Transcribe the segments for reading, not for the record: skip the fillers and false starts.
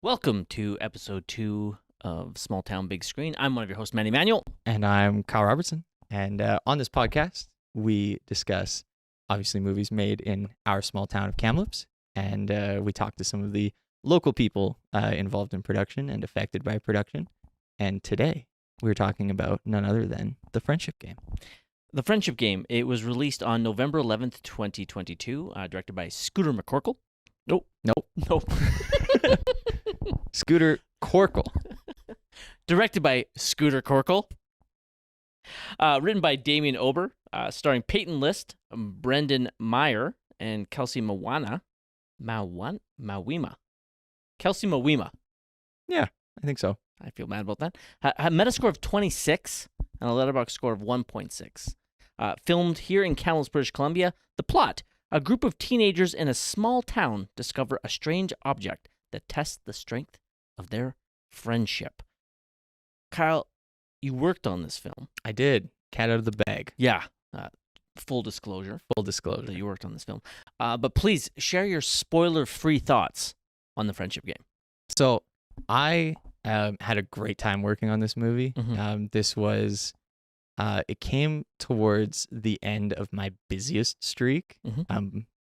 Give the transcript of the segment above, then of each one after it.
Welcome to episode 2 of Small Town Big Screen. I'm one of your hosts, Manny Manuel. And I'm Kyle Robertson. And on this podcast, we discuss, obviously, movies made in our small town of Kamloops. And we talk to some of the local people involved in production and affected by production. And today, we're talking about none other than The Friendship Game. The Friendship Game. It was released on November 11th, 2022, directed by Scooter McCorkle. Nope. Scooter Corkle. Directed by Scooter Corkle. Written by Damien Ober. Starring Peyton List, Brendan Meyer, and Kelsey Mawima. Kelsey Mawima. Yeah, I think so. I feel bad about that. A Metascore of 26 and a Letterboxd score of 1.6. Filmed here in Kamloops, British Columbia. The plot: a group of teenagers in a small town discover a strange object that tests the strength of their friendship. Kyle, you worked on this film. I did. Cat out of the bag. Yeah. Full disclosure. That you worked on this film. But please share your spoiler-free thoughts on The Friendship Game. So I had a great time working on this movie. Mm-hmm. This was, it came towards the end of my busiest streak,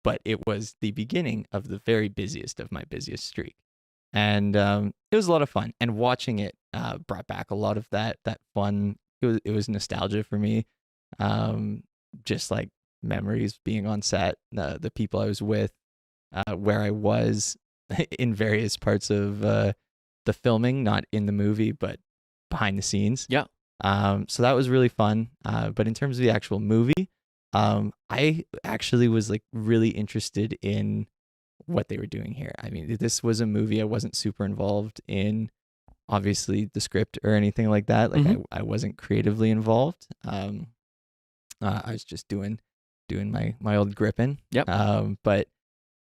but it was the beginning of the very busiest of my busiest streak. And it was a lot of fun. And watching it brought back a lot of that fun. It was nostalgia for me. Just like memories being on set, the people I was with, where I was in various parts of the filming, not in the movie, but behind the scenes. Yeah. So that was really fun. But in terms of the actual movie, I actually was like really interested in what they were doing here. I mean, this was a movie I wasn't super involved in, obviously, the script or anything like that. Like I wasn't creatively involved. I was just doing my old gripping. Yep. But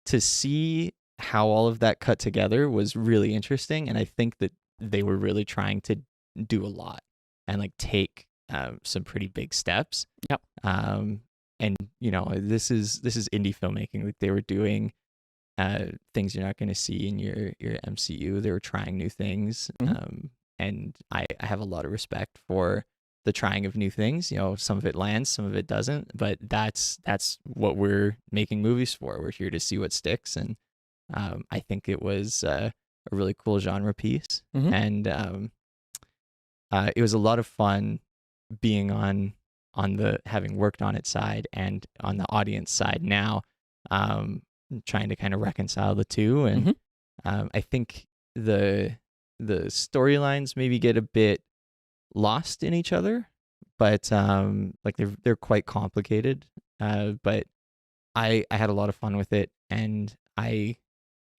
to see how all of that cut together was really interesting, and I think that they were really trying to do a lot and like take some pretty big steps. Yep. And you know, this is indie filmmaking. Like they were doing things you're not going to see in your MCU. They were trying new things, and I have a lot of respect for the trying of new things. You know, some of it lands, some of it doesn't, but that's what we're making movies for. We're here to see what sticks, and I think it was a really cool genre piece, and it was a lot of fun being on the having worked on its side and on the audience side now, trying to kind of reconcile the two. And I think the storylines maybe get a bit lost in each other, but like they're quite complicated. But I had a lot of fun with it, and I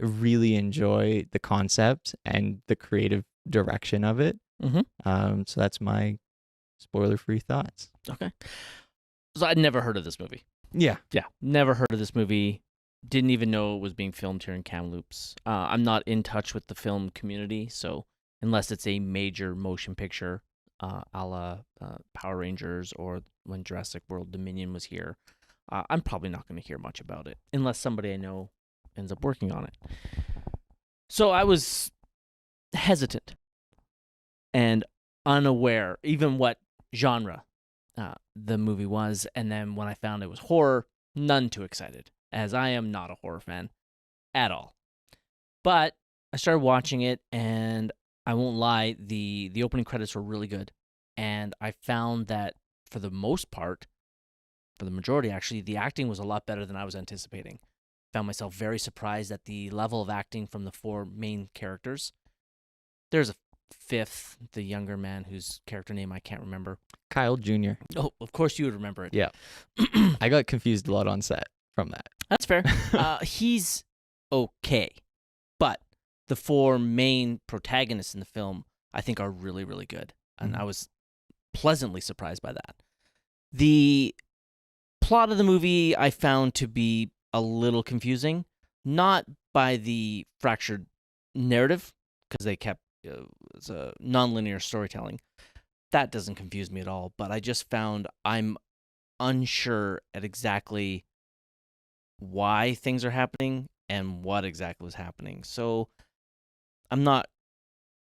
really enjoy the concept and the creative direction of it. So that's my spoiler-free thoughts. Okay. So I'd never heard of this movie. Yeah. Never heard of this movie. Didn't even know it was being filmed here in Kamloops. I'm not in touch with the film community, so unless it's a major motion picture, a la Power Rangers or when Jurassic World Dominion was here, I'm probably not going to hear much about it unless somebody I know ends up working on it. So I was hesitant and unaware even what genre the movie was, and then when I found it was horror, none too excited, as I am not a horror fan at all. But I started watching it, and I won't lie, the opening credits were really good, and I found that for the most part, for the majority actually, the acting was a lot better than I was anticipating. Found myself very surprised at the level of acting from the 4 main characters. There's a 5th, the younger man whose character name I can't remember. Kyle Jr. Oh, of course you would remember it. Yeah. I got confused a lot on set from that. That's fair. He's okay. But the 4 main protagonists in the film, I think, are really, really good. And I was pleasantly surprised by that. The plot of the movie I found to be a little confusing, not by the fractured narrative, because they kept it's a nonlinear storytelling. That doesn't confuse me at all, but I just found I'm unsure at exactly why things are happening and what exactly was happening. So I'm not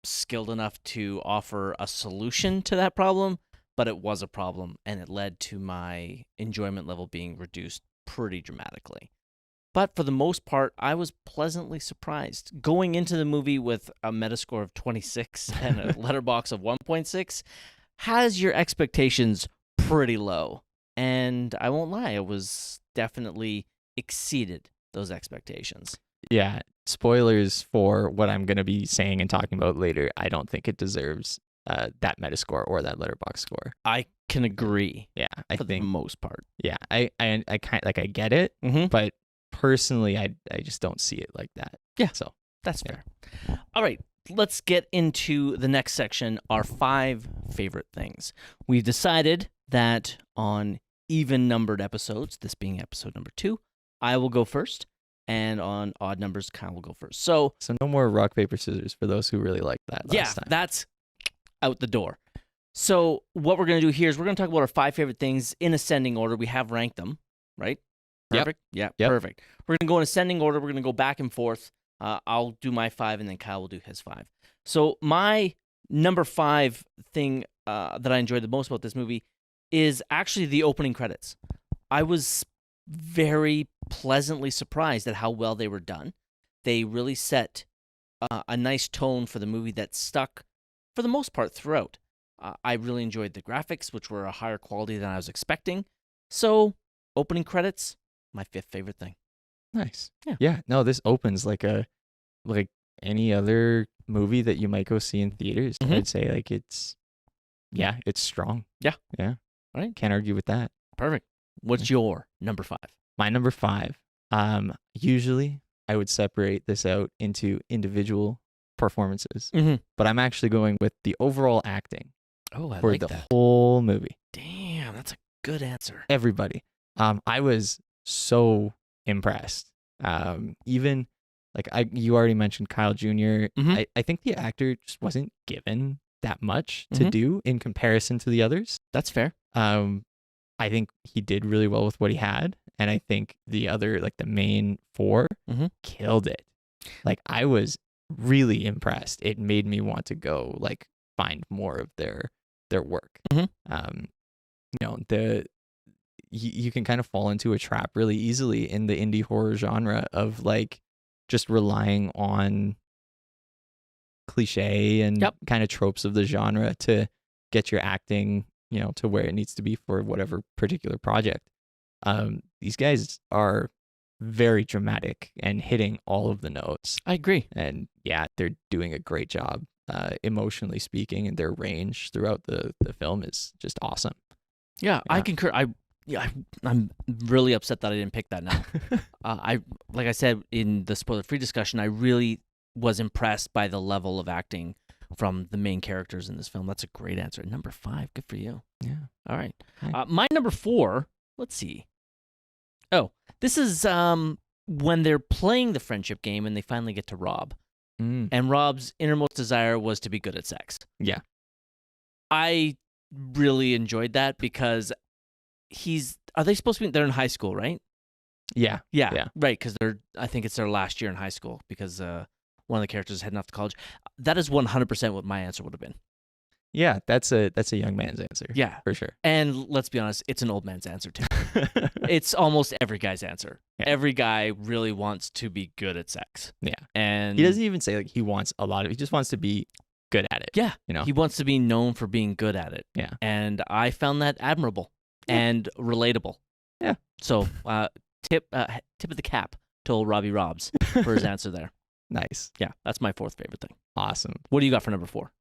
skilled enough to offer a solution to that problem, but it was a problem, and it led to my enjoyment level being reduced pretty dramatically. But for the most part, I was pleasantly surprised. Going into the movie with a Metascore of 26 and a letterbox of 1.6 has your expectations pretty low. And I won't lie, it was definitely exceeded those expectations. Yeah, spoilers for what I'm going to be saying and talking about later. I don't think it deserves that Metascore or that letterbox score. I can agree. Yeah, I for think the most part. Yeah, I kind like I get it, Mm-hmm. but personally, I just don't see it like that. Yeah, so that's fair. All right, let's get into the next section, our 5 favorite things. We've decided that on even-numbered episodes, this being episode number 2, I will go first, and on odd numbers, Kyle will go first. So no more rock, paper, scissors for those who really liked that last time. That's out the door. So what we're going to do here is we're going to talk about our 5 favorite things in ascending order. We have ranked them, right? Perfect? Yep. Perfect. We're going to go in ascending order. We're going to go back and forth. I'll do my 5, and then Kyle will do his 5. So my number 5 thing that I enjoyed the most about this movie is actually the opening credits. I was very pleasantly surprised at how well they were done. They really set a nice tone for the movie that stuck, for the most part, throughout. I really enjoyed the graphics, which were a higher quality than I was expecting. So, opening credits, my 5th favorite thing. Nice. Yeah. Yeah. No, this opens like any other movie that you might go see in theaters. Mhm. I'd say like it's strong. Yeah. Yeah. All right. Can't argue with that. Perfect. What's your number 5? My number 5. Usually I would separate this out into individual performances, Mm-hmm. but I'm actually going with the overall acting Oh, I for like the that. whole movie. Damn, that's a good answer. Everybody. I was so impressed. Even like you already mentioned Kyle Jr. Mhm. I think the actor just wasn't given that much to Mhm. do in comparison to the others. That's fair. I think he did really well with what he had, and I think the other, like the main 4, Mhm. killed it. Like I was really impressed. It made me want to go like find more of their work. Mhm. You can kind of fall into a trap really easily in the indie horror genre of like just relying on cliche and Yep. kind of tropes of the genre to get your acting, to where it needs to be for whatever particular project. These guys are very dramatic and hitting all of the notes. I agree. And yeah, they're doing a great job, emotionally speaking, and their range throughout the film is just awesome. Yeah, I Yeah. concur. I'm really upset that I didn't pick that now. Like I said in the spoiler-free discussion, I really was impressed by the level of acting from the main characters in this film. That's a great answer. Number 5, good for you. Yeah. All right. Right. My number 4, let's see. Oh, this is when they're playing the friendship game and they finally get to Rob. Mm. And Rob's innermost desire was to be good at sex. Yeah. I really enjoyed that because are they supposed to be, they're in high school, right? Yeah. Yeah. Right, because I think it's their last year in high school because one of the characters is heading off to college. That is 100% what my answer would have been. Yeah, that's a young man's answer. Yeah. For sure. And let's be honest, it's an old man's answer too. It's almost every guy's answer. Yeah. Every guy really wants to be good at sex. Yeah. And He doesn't even say like he wants a lot of it. He just wants to be good at it. Yeah. You know? He wants to be known for being good at it. Yeah. And I found that admirable and relatable. Yeah. So, tip of the cap to old Robbie Robs for his answer there. Nice. Yeah, that's my 4th favorite thing. Awesome. What do you got for number 4?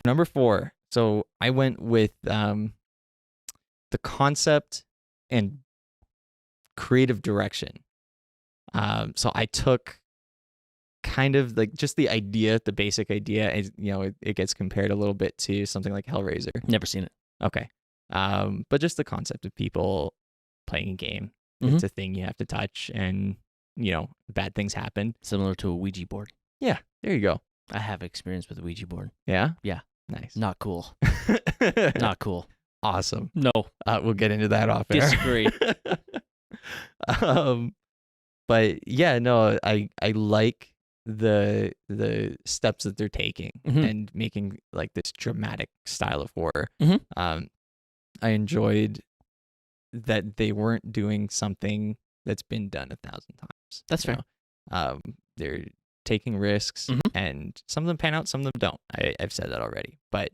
Number 4. So I went with the concept and creative direction. So I took kind of like just the idea, the basic idea, and it gets compared a little bit to something like Hellraiser. Never seen it. Okay. But just the concept of people playing a game. Mhm. It's a thing you have to touch, and bad things happen. Similar to a Ouija board. Yeah, there you go. I have experience with a Ouija board. Yeah? Yeah. Nice. Not cool. Not cool. Awesome. No, We'll get into that off air. disagree. But yeah, no, I like the steps that they're taking and making like this dramatic style of horror. I enjoyed that they weren't doing something that's been done 1,000 times. That's fair. They're taking risks, and some of them pan out, some of them don't. I've said that already, but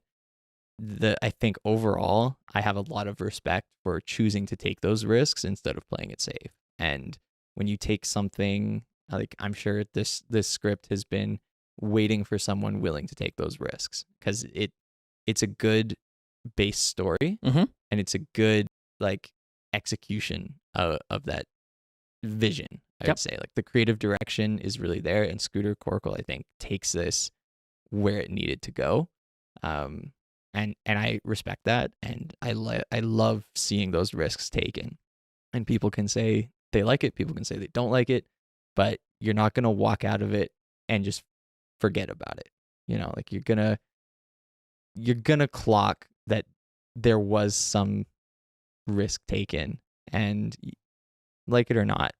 I think overall, I have a lot of respect for choosing to take those risks instead of playing it safe. And when you take something like, I'm sure this script has been waiting for someone willing to take those risks, because it's a good base story, and it's a good like execution of that vision. I would say like the creative direction is really there, and Scooter Corkle, I think, takes this where it needed to go. And I respect that, and I love seeing those risks taken. And people can say they like it, people can say they don't like it, but you're not gonna walk out of it and just forget about it. You know, like you're gonna clock that there was some risk taken, and like it or not,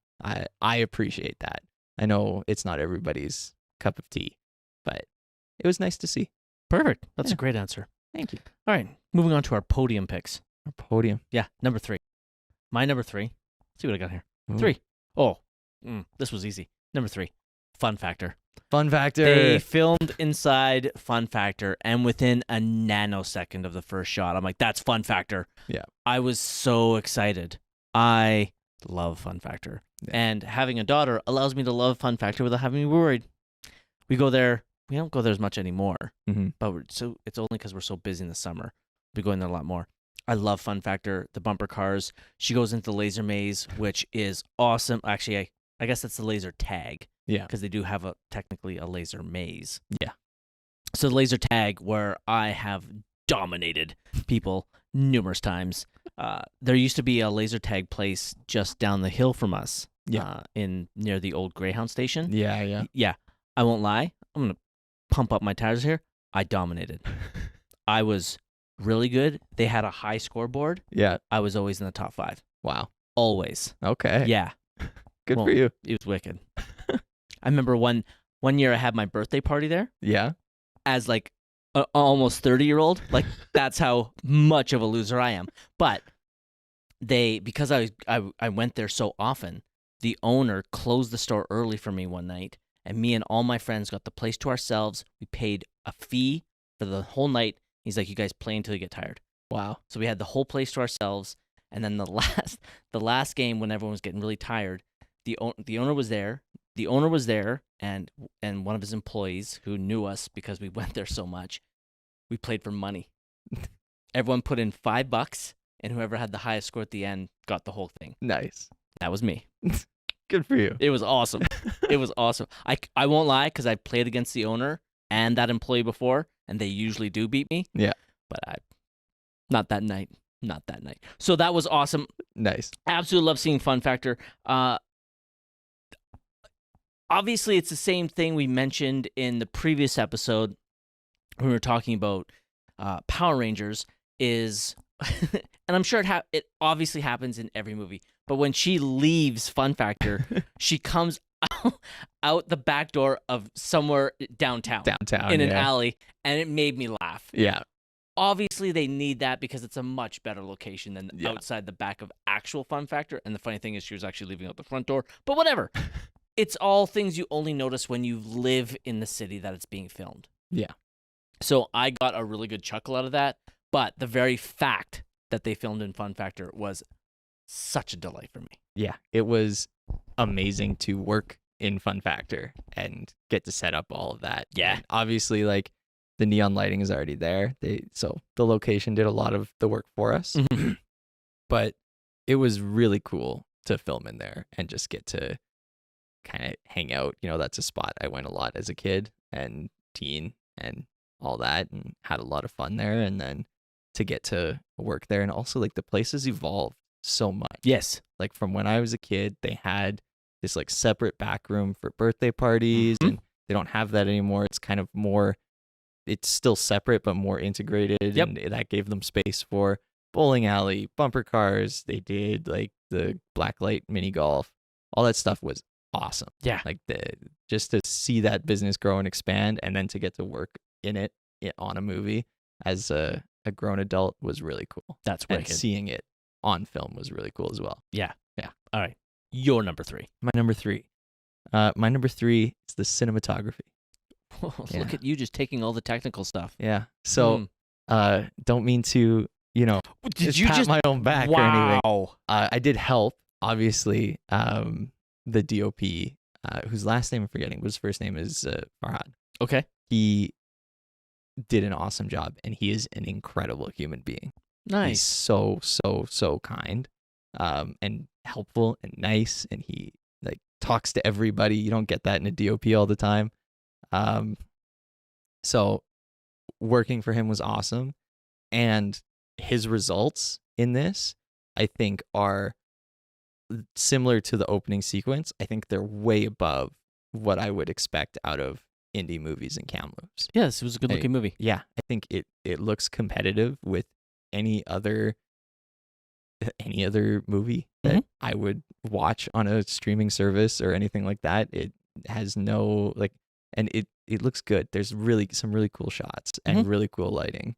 I appreciate that. I know it's not everybody's cup of tea, but it was nice to see. Perfect. That's a great answer. Thank you. All right, moving on to our podium picks. Our podium. Yeah, number 3. My number 3. Let's see what I got here. Ooh. 3. Oh, this was easy. Number 3, Fun Factor. Fun Factor. They filmed inside Fun Factor, and within a nanosecond of the first shot, I'm like, that's Fun Factor. Yeah. I was so excited. I love Fun Factor. Yeah. And having a daughter allows me to love Fun Factor without having me worried. We go there. We don't go there as much anymore, but it's only because we're so busy in the summer. We'll be going there a lot more. I love Fun Factor, the bumper cars. She goes into the laser maze, which is awesome. Actually, I guess that's the laser tag. Yeah. Because they do have technically a laser maze. Yeah. So the laser tag, where I have dominated people numerous times. There used to be a laser tag place just down the hill from us. Yeah. Near the old Greyhound station. Yeah. Yeah. I won't lie. I'm going to pump up my tires here. I dominated. I was really good. They had a high scoreboard. Yeah. I was always in the top 5. Wow. Always. Okay. Yeah. Good for you. It was wicked. I remember one year I had my birthday party there. Yeah. As like an almost 30-year-old. Like, that's how much of a loser I am. But because I went there so often, the owner closed the store early for me one night. And me and all my friends got the place to ourselves. We paid a fee for the whole night. He's like, you guys play until you get tired. Wow. So we had the whole place to ourselves. And then the last game, when everyone was getting really tired, the owner was there. The owner was there, and one of his employees who knew us because we went there so much. We played for money. Everyone put in $5, and whoever had the highest score at the end got the whole thing. Nice. That was me. Good for you. It was awesome. It was awesome. I won't lie, because I played against the owner and that employee before, and they usually do beat me. Yeah. But not that night. Not that night. So that was awesome. Nice. Absolutely love seeing Fun Factor. Obviously, it's the same thing we mentioned in the previous episode when we were talking about Power Rangers is, and I'm sure it obviously happens in every movie, but when she leaves Fun Factor, she comes out the back door of somewhere downtown in an alley, and it made me laugh. Yeah. Obviously, they need that because it's a much better location than outside the back of actual Fun Factor. And the funny thing is, she was actually leaving out the front door. But whatever. It's all things you only notice when you live in the city that it's being filmed. Yeah. So I got a really good chuckle out of that. But the very fact that they filmed in Fun Factor was such a delight for me. Yeah. It was amazing to work in Fun Factor and get to set up all of that. Yeah. And obviously, like, the neon lighting is already there. So the location did a lot of the work for us. But it was really cool to film in there and just get to kind of hang out. You know, that's a spot I went a lot as a kid and teen and all that, and had a lot of fun there. And then to get to work there, and also like the place has evolved so much. Yes. Like from when I was a kid, they had this like separate back room for birthday parties, and they don't have that anymore. It's kind of more, it's still separate but more integrated, and that gave them space for bowling alley, bumper cars. They did like the blacklight mini golf. All that stuff was awesome. Yeah. Like just to see that business grow and expand, and then to get to work in it on a movie as a grown adult was really cool. That's and wicked. seeing it on film was really cool as well. Yeah. Yeah. All right. Your number 3. My number 3. My number 3 is the cinematography. Look at you just taking all the technical stuff. Yeah. So don't mean to, Did you pat just my own back or anything. Wow. I did help, obviously. The DOP, whose last name I'm forgetting, but his first name is Farhad. Okay. He did an awesome job, and he is an incredible human being. He's Nice. so, so, so kind, and helpful and nice, and he like talks to everybody. You don't get that in a DOP all the time. So working for him was awesome, and his results in this, I think, are similar to the opening sequence. I think they're way above what I would expect out of indie movies in Kamloops. Yes, it was a good looking movie. Yeah, I think it looks competitive with any other movie that I would watch on a streaming service or anything like that. It has no and it looks good. There's some really cool shots and really cool lighting.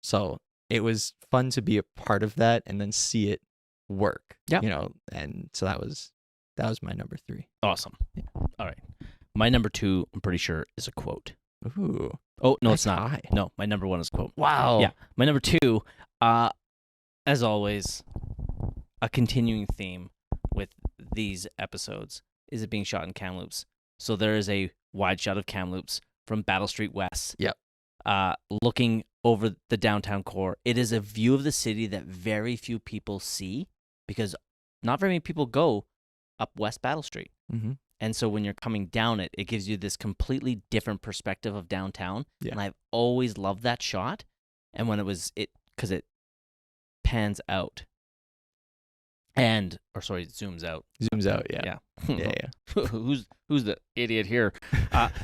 So it was fun to be a part of that and then see it work. Yeah. And so that was my number 3. Awesome. Yeah. All right. My number 2, I'm pretty sure, is a quote. Ooh. Oh, no, That's it's not. high. No, my number 1 is a quote. Wow. Yeah. My number 2, as always, a continuing theme with these episodes is it being shot in Kamloops. So there is a wide shot of Kamloops from Battle Street West. Yep. Looking over the downtown core. It is a view of the city that very few people see because not very many people go up West Battle Street. Mm-hmm. And so when you're coming down it, it gives you this completely different perspective of downtown. Yeah. And I've always loved that shot. And when because it pans out. It zooms out. Zooms out, yeah. Yeah. Who's the idiot here?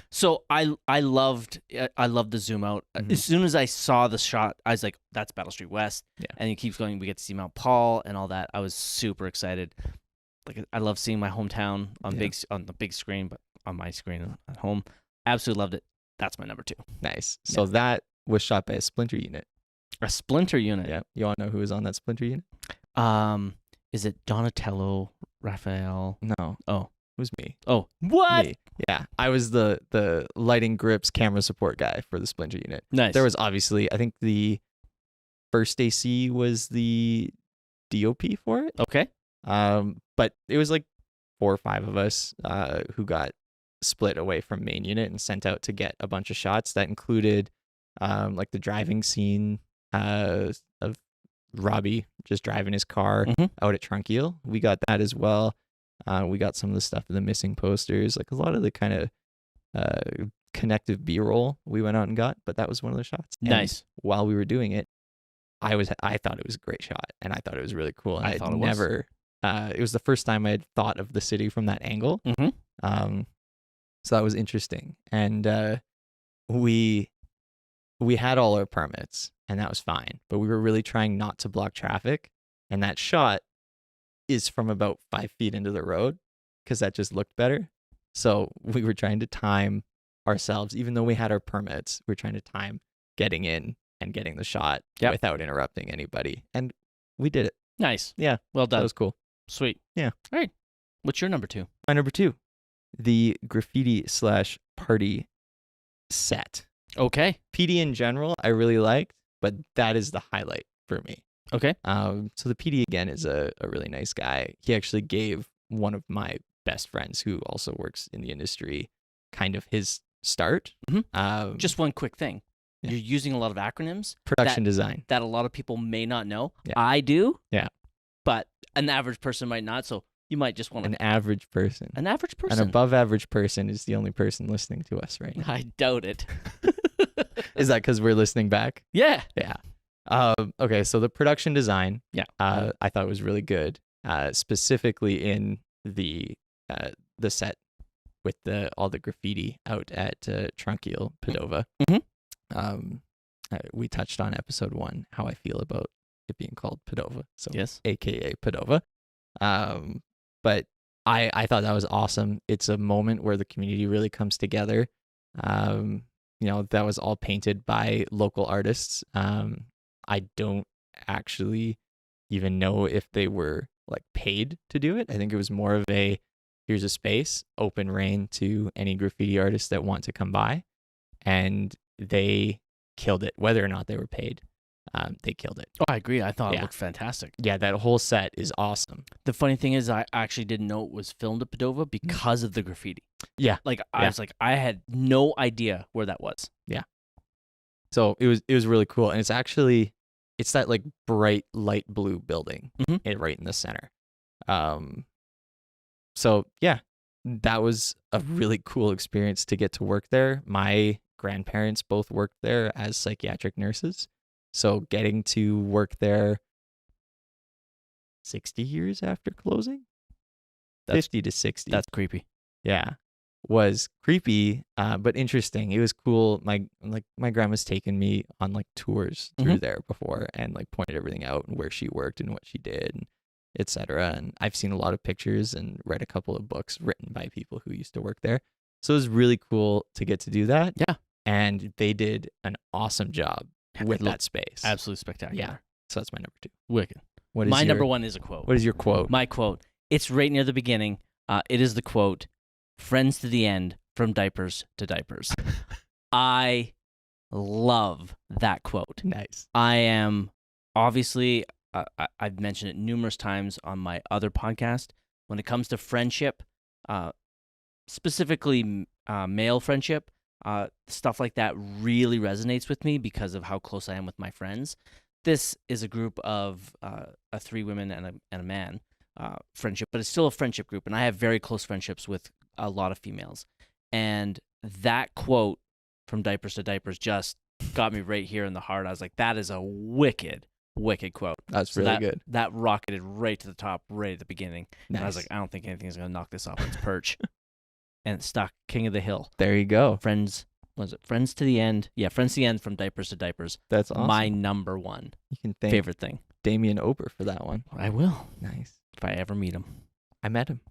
So I loved the zoom out. As soon as I saw the shot, I was like, "That's Battle Street West." Yeah. And it keeps going. We get to see Mount Paul and all that. I was super excited. Like I love seeing my hometown on the big screen, but on my screen at home. Absolutely loved it. That's my number 2. Nice. So that was shot by a splinter unit. A splinter unit. Yeah. You want to know who was on that splinter unit? Is it Donatello, Raphael? No. Oh, it was me. Oh, what? Me. Yeah, I was the lighting, grips, camera support guy for the splinter unit. Nice. There was obviously, I think the first AC was the DOP for it. Okay. But it was like 4 or 5 of us who got split away from main unit and sent out to get a bunch of shots that included like the driving scene of Robbie just driving his car out at Trunkiel. We got that as well. We got some of the stuff of the missing posters, like a lot of the kind of connective B-roll we went out and got, but that was one of the shots. Nice. And while we were doing it, I thought it was a great shot, and I thought it was really cool. And it was the first time I had thought of the city from that angle. So that was interesting. And we had all our permits, and that was fine. But we were really trying not to block traffic. And that shot is from about 5 feet into the road because that just looked better. So we were trying to time ourselves, even though we had our permits, we were trying to time getting in and getting the shot without interrupting anybody. And we did it. Nice. Yeah. Well done. That was cool. Sweet. Yeah. All right. What's your number 2? My number 2, the graffiti/party set. Okay. PD in general, I really liked, but that is the highlight for me. Okay. So the PD again is a really nice guy. He actually gave one of my best friends who also works in the industry kind of his start. Just one quick thing. Yeah. You're using a lot of acronyms. Production design. That a lot of people may not know. Yeah. I do. Yeah. But an average person might not. So you might just want an average person. An average person. An above average person is the only person listening to us right now. I doubt it. Is that because we're listening back? Yeah. Yeah. Okay, so the production design, I thought was really good, specifically in the set with all the graffiti out at Trunkiel, Padova. we touched on episode 1 how I feel about it being called Padova, so Yes. AKA Padova. But I thought that was awesome. It's a moment where the community really comes together. That was all painted by local artists. I don't actually even know if they were like paid to do it. I think it was more of a, here's a space, open reign to any graffiti artists that want to come by, and they killed it. Whether or not they were paid, they killed it. Oh, I agree. I thought it Yeah. looked fantastic. Yeah, that whole set is awesome. The funny thing is, I actually didn't know it was filmed at Padova because of the graffiti. Yeah. Like I was like, I had no idea where that was. So it was really cool, and it's that like bright light blue building right in the center. So yeah, that was a really cool experience to get to work there. My grandparents both worked there as psychiatric nurses, so getting to work there 60 years after closing, 50 to 60. That's creepy. Yeah, was creepy, but interesting. It was cool. My grandma's taken me on like tours through there before, and like pointed everything out and where she worked and what she did, and etc. And I've seen a lot of pictures and read a couple of books written by people who used to work there. So it was really cool to get to do that. Yeah. And they did an awesome job with that space. Absolutely spectacular. Yeah. So that's my number 2. Wicked. What is My your, number 1 is a quote. What is your quote? My quote. It's right near the beginning. It is the quote, "Friends to the end, from diapers to diapers." I love that quote. Nice. I am obviously, I've mentioned it numerous times on my other podcast. When it comes to friendship, specifically male friendship, stuff like that really resonates with me because of how close I am with my friends. This is a group of 3 women and a man friendship, but it's still a friendship group, and I have very close friendships with a lot of females. And that quote, "From diapers to diapers," just got me right here in the heart. I was like, that is a wicked quote. That's really good. That rocketed right to the top right at the beginning. Nice. And I was like, I don't think anything's going to knock this off its perch. And it stuck. King of the hill. There you go. Friends, was it Friends to the End? Yeah, Friends to the End, from diapers to diapers. That's awesome. My number 1 You can thank favorite thing. Damien Ober for that one. I will. Nice. If I ever meet him. I met him.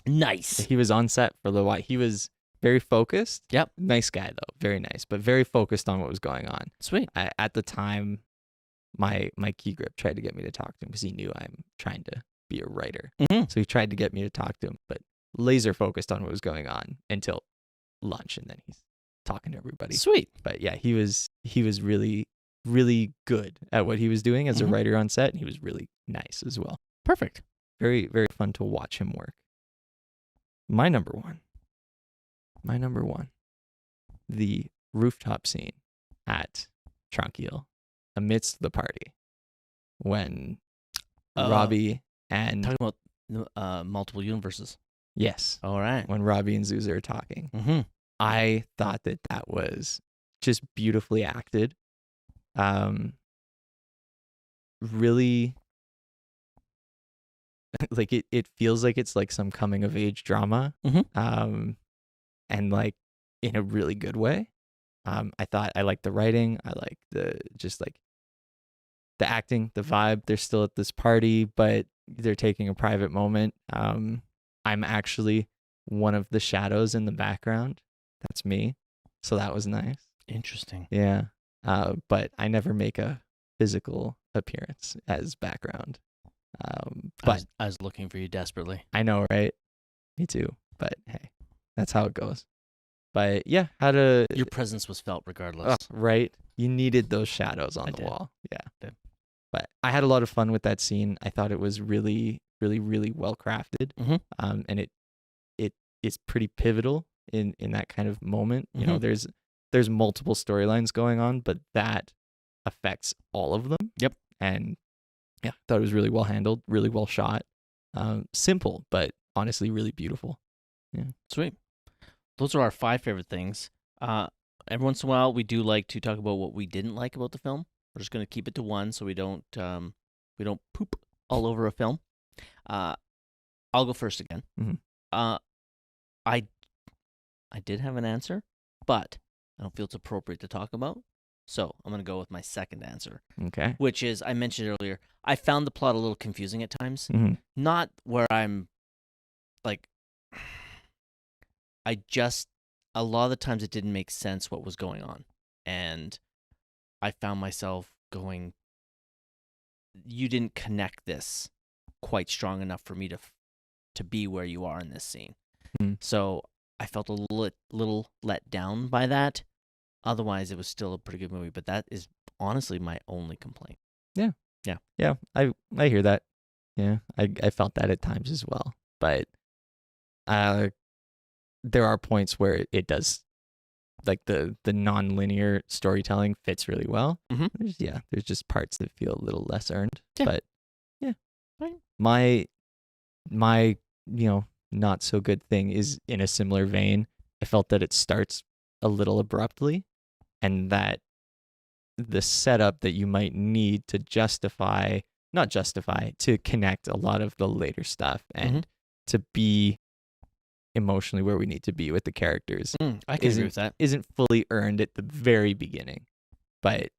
Nice. He was on set for a little while. He was very focused. Yep. Nice guy though. Very nice, but very focused on what was going on. Sweet. At the time, my key grip tried to get me to talk to him because he knew I'm trying to be a writer. So he tried to get me to talk to him, but laser focused on what was going on until lunch, and then he's talking to everybody. Sweet. But yeah, he was really, really good at what he was doing as a writer on set, and he was really nice as well. Perfect. Very, very fun to watch him work. My number one, the rooftop scene at Tranquil amidst the party when Robbie and Talking about multiple universes. yes, All right. when Robbie and Zuza are talking, I thought that was just beautifully acted. Really, like it feels like it's like some coming of age drama. And like in a really good way. I thought I liked the writing. I like the acting, the vibe. They're still at this party, but they're taking a private moment. I'm actually one of the shadows in the background. That's me. So that was nice. Interesting. Yeah. But I never make a physical appearance as background. But I was looking for you desperately. I know, right? Me too. But hey, that's how it goes. But yeah, Your presence was felt regardless. Right? You needed those shadows on I the did. wall. Yeah. Did. But I had a lot of fun with that scene. I thought it was really, really, really well crafted. And it is pretty pivotal in that kind of moment. You know, there's multiple storylines going on, but that affects all of them. Yep. And yeah, I thought it was really well handled, really well shot. Simple, but honestly really beautiful. Yeah. Sweet. Those are our 5 favorite things. Every once in a while, we do like to talk about what we didn't like about the film. We're just going to keep it to 1 so we don't poop all over a film. I'll go first again. I did have an answer, but I don't feel it's appropriate to talk about. So I'm going to go with my second answer, Okay. which is, I mentioned earlier, I found the plot a little confusing at times. Mhm. Not where I'm like, a lot of the times it didn't make sense what was going on. And I found myself going, you didn't connect this quite strong enough for me to be where you are in this scene. Mhm. So I felt a little let down by that. Otherwise, it was still a pretty good movie. But that is honestly my only complaint. Yeah, I hear that. Yeah, I felt that at times as well. But there are points where it does, like the non-linear storytelling fits really well. Mhm. There's just parts that feel a little less earned. Yeah. But yeah, Right. my not so good thing is in a similar vein. I felt that it starts a little abruptly, and that the setup that you might need to to connect a lot of the later stuff and to be emotionally where we need to be with the characters I can agree with that. isn't fully earned at the very beginning. But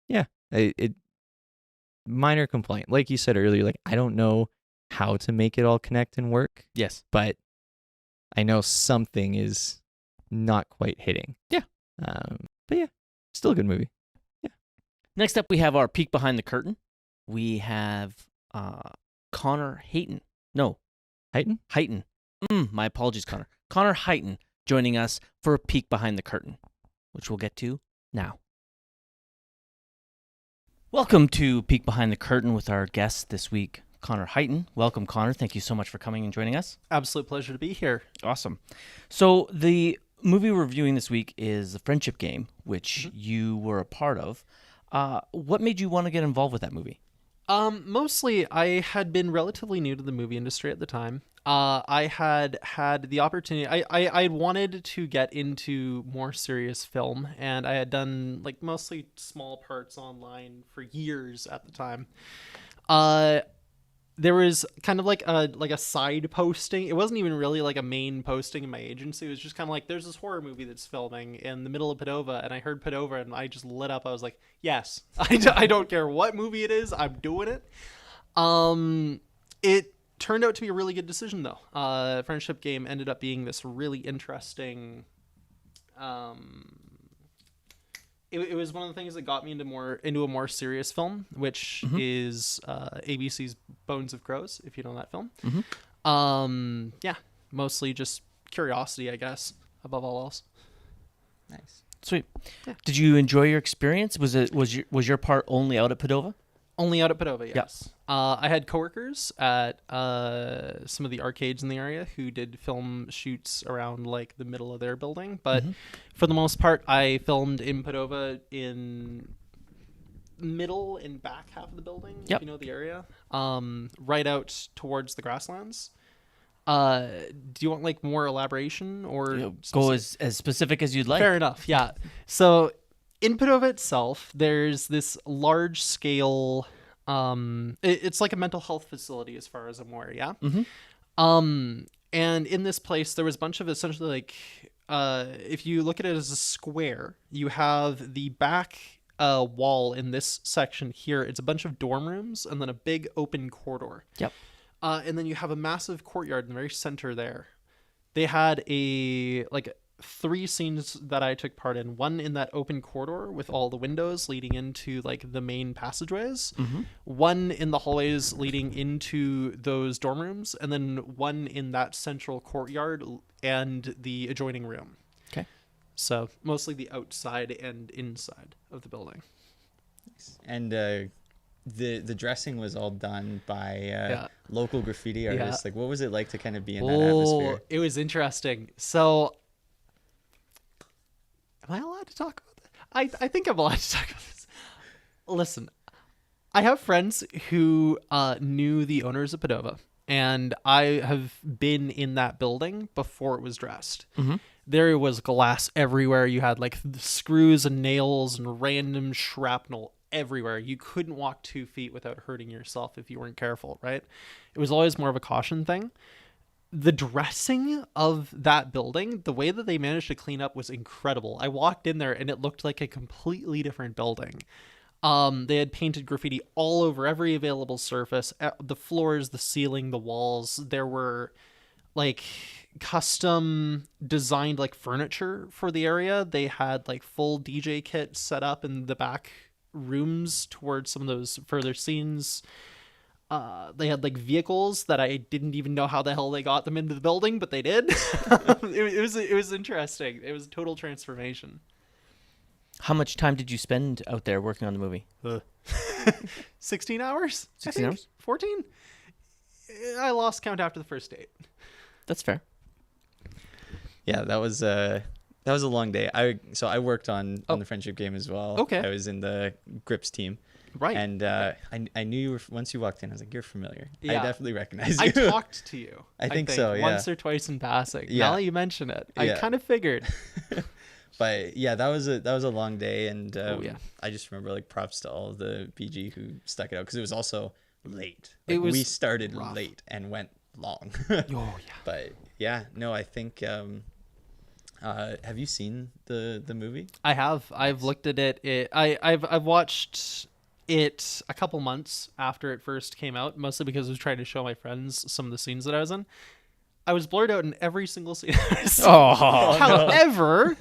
yeah, it minor complaint. Like you said earlier, like I don't know how to make it all connect and work, Yes. but I know something is not quite hitting. Yeah. But yeah, still a good movie. Next up, we have our peek behind the curtain. We have Connor Heighton. No, Heighton? Heighton. My apologies, Connor. Connor Heighton joining us for a peek behind the curtain, which we'll get to now. Welcome to Peek Behind the Curtain with our guest this week, Connor Heighton. Welcome, Connor. Thank you so much for coming and joining us. Absolute pleasure to be here. Awesome. So the movie we're reviewing this week is The Friendship Game, which you were a part of. What made you want to get involved with that movie? Mostly, I had been relatively new to the movie industry at the time. I had the opportunity. I had wanted to get into more serious film, and I had done like mostly small parts online for years at the time. There was kind of like a side posting. It wasn't even really like a main posting in my agency. It was just kind of like, there's this horror movie that's filming in the middle of Padova, and I heard Padova, and I just lit up. I was like, yes, I don't care what movie it is, I'm doing it. It turned out to be a really good decision, though. Friendship Game ended up being this really interesting. It was one of the things that got me into a more serious film, which is ABC's Bones of Crows, if you know that film. Yeah, mostly just curiosity, I guess, above all else. Nice. Sweet. Yeah. Did you enjoy your experience? Was your part only out at Padova? Only out at Padova, yes. Yep. I had coworkers at some of the arcades in the area who did film shoots around like the middle of their building, but for the most part, I filmed in Padova in middle and back half of the building. Yep. If you know the area, right out towards the grasslands. Do you want like more elaboration or go as specific as you'd like? Fair enough. Yeah. So in Padova itself, there's this large scale. It's like a mental health facility as far as I'm aware. Yeah. And in this place, there was a bunch of essentially like, if you look at it as a square, you have the back wall in this section here. It's a bunch of dorm rooms and then a big open corridor. Yep. And then you have a massive courtyard in the very center there. They had three scenes that I took part in. One in that open corridor with all the windows leading into like the main passageways. One in the hallways leading into those dorm rooms, and then one in that central courtyard and the adjoining room. Okay. So mostly the outside and inside of the building. And the dressing was all done by local graffiti artists. Like, what was it like to kind of be in that atmosphere? It was interesting. So am I allowed to talk about that? I think I'm allowed to talk about this. Listen, I have friends who knew the owners of Padova, and I have been in that building before it was dressed. There was glass everywhere. You had like screws and nails and random shrapnel everywhere. You couldn't walk 2 feet without hurting yourself if you weren't careful, right? It was always more of a caution thing. the dressing of that building, the way that they managed to clean up was incredible. I walked in there and it looked like a completely different building. They had painted graffiti all over every available surface, the floors, the ceiling, the walls. There were like custom designed like furniture for the area. They had like full DJ kits set up in the back rooms towards some of those further scenes. They had like vehicles that I didn't even know how the hell they got them into the building, but they did. It was interesting. It was a total transformation. How much time did you spend out there working on the movie? 16 hours? 16 hours? 14? I lost count after the first date. That's fair. Yeah, that was a long day. I worked on the friendship game as well. Okay. I was in the grips team. Right. And I knew you were, once you walked in, I was like, you're familiar. Yeah. I definitely recognize you. I talked to you. I think so, yeah. Once or twice in passing. Yeah. Now that you mention it, I Yeah. kind of figured. But yeah, that was a long day, and yeah. I just remember like props to all of the BG who stuck it out, because it was also late. It Like, was we started rough. late and went long. Oh yeah. But yeah, no, I think have you seen the movie? I have. I've looked at it. I've watched it a couple months after it first came out, mostly because I was trying to show my friends some of the scenes that I was in. I was blurred out in every single scene I was in. However,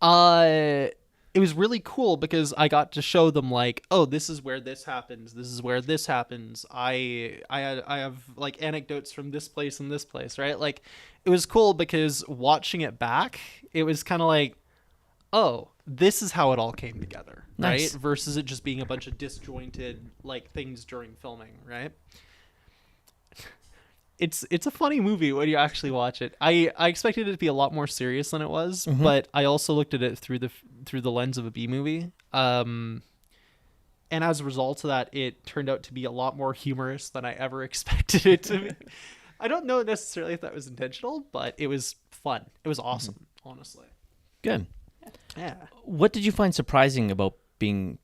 it was really cool because I got to show them like, oh, this is where this happens. This is where this happens. I have like anecdotes from this place and this place, right? Like, it was cool because watching it back, it was kind of like, oh, this is how it all came together, Nice. right? Versus it just being a bunch of disjointed like things during filming, right? It's a funny movie when you actually watch it. I expected it to be a lot more serious than it was, but I also looked at it through the lens of a B movie. And as a result of that, it turned out to be a lot more humorous than I ever expected it to be. I don't know necessarily if that was intentional, but it was fun. It was awesome, honestly. Good. Yeah. What did you find surprising about being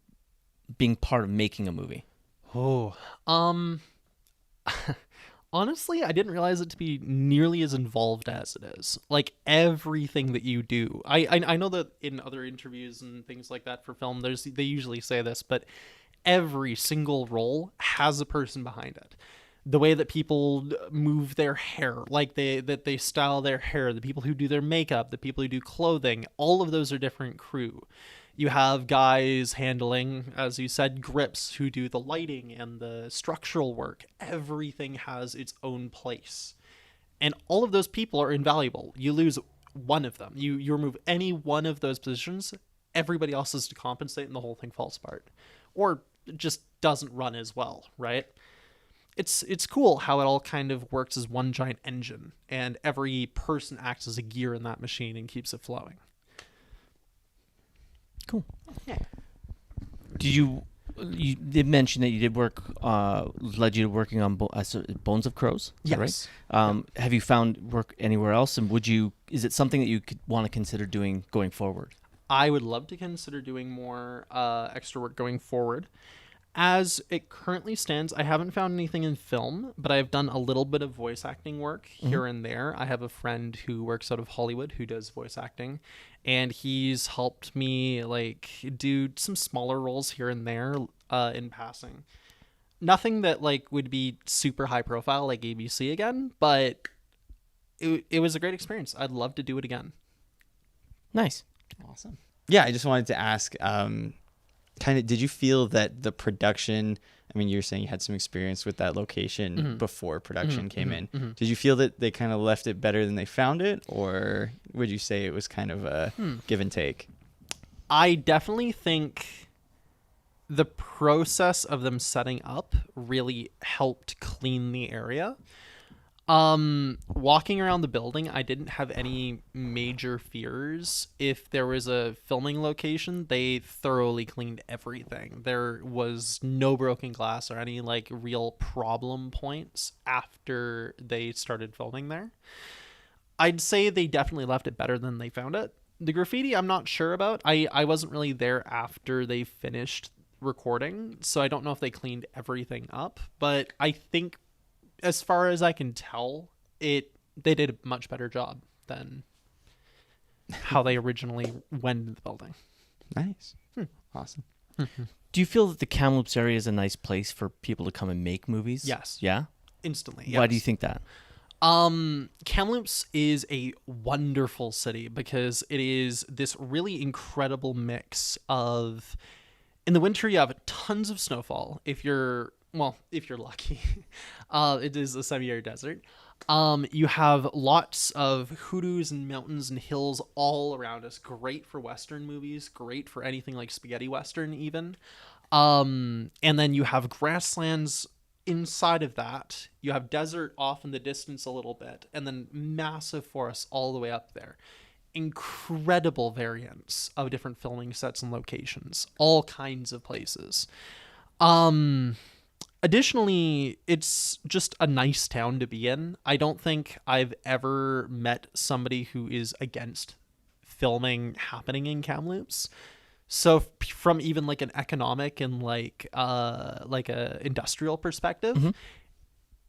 part of making a movie? Oh, honestly, I didn't realize it to be nearly as involved as it is. Like, everything that you do. I know that in other interviews and things like that for film, they usually say this, but every single role has a person behind it. The way that people move their hair, like that they style their hair, the people who do their makeup, the people who do clothing, all of those are different crew. You have guys handling, as you said, grips, who do the lighting and the structural work. Everything has its own place. And all of those people are invaluable. You lose one of them. You remove any one of those positions, everybody else has to compensate and the whole thing falls apart. Or it just doesn't run as well, right? It's cool how it all kind of works as one giant engine, and every person acts as a gear in that machine and keeps it flowing. Cool. Yeah. You did mention that you did work, led you to working on Bones of Crows? Is that Yes. right? Have you found work anywhere else? And is it something that you could want to consider doing going forward? I would love to consider doing more extra work going forward. As it currently stands, I haven't found anything in film, but I've done a little bit of voice acting work here and there. I have a friend who works out of Hollywood who does voice acting, and he's helped me like do some smaller roles here and there in passing. Nothing that like would be super high profile like ABC again, but it was a great experience. I'd love to do it again. Nice. Awesome. Yeah, I just wanted to ask, kind of, did you feel that the production, I mean, you were saying you had some experience with that location before production came in. Did you feel that they kind of left it better than they found it, or would you say it was kind of a give and take? I definitely think the process of them setting up really helped clean the area. Walking around the building, I didn't have any major fears. If there was a filming location, they thoroughly cleaned everything. There was no broken glass or any like real problem points after they started filming there. I'd say they definitely left it better than they found it. The graffiti, I'm not sure about. I wasn't really there after they finished recording, so I don't know if they cleaned everything up, but I think as far as I can tell, it they did a much better job than how they originally went into the building. Nice. Awesome. Do you feel that the Kamloops area is a nice place for people to come and make movies? Yes. Yeah? Instantly. Why yes. do you think that? Kamloops is a wonderful city because it is this really incredible mix of, in the winter you have tons of snowfall if you're lucky. It is a semi-arid desert. You have lots of hoodoos and mountains and hills all around us. Great for Western movies, great for anything like spaghetti Western even. And then you have grasslands inside of that. You have desert off in the distance a little bit, and then massive forests all the way up there. Incredible variants of different filming sets and locations, all kinds of places. Additionally, it's just a nice town to be in. I don't think I've ever met somebody who is against filming happening in Kamloops. So from even like an economic and like a industrial perspective,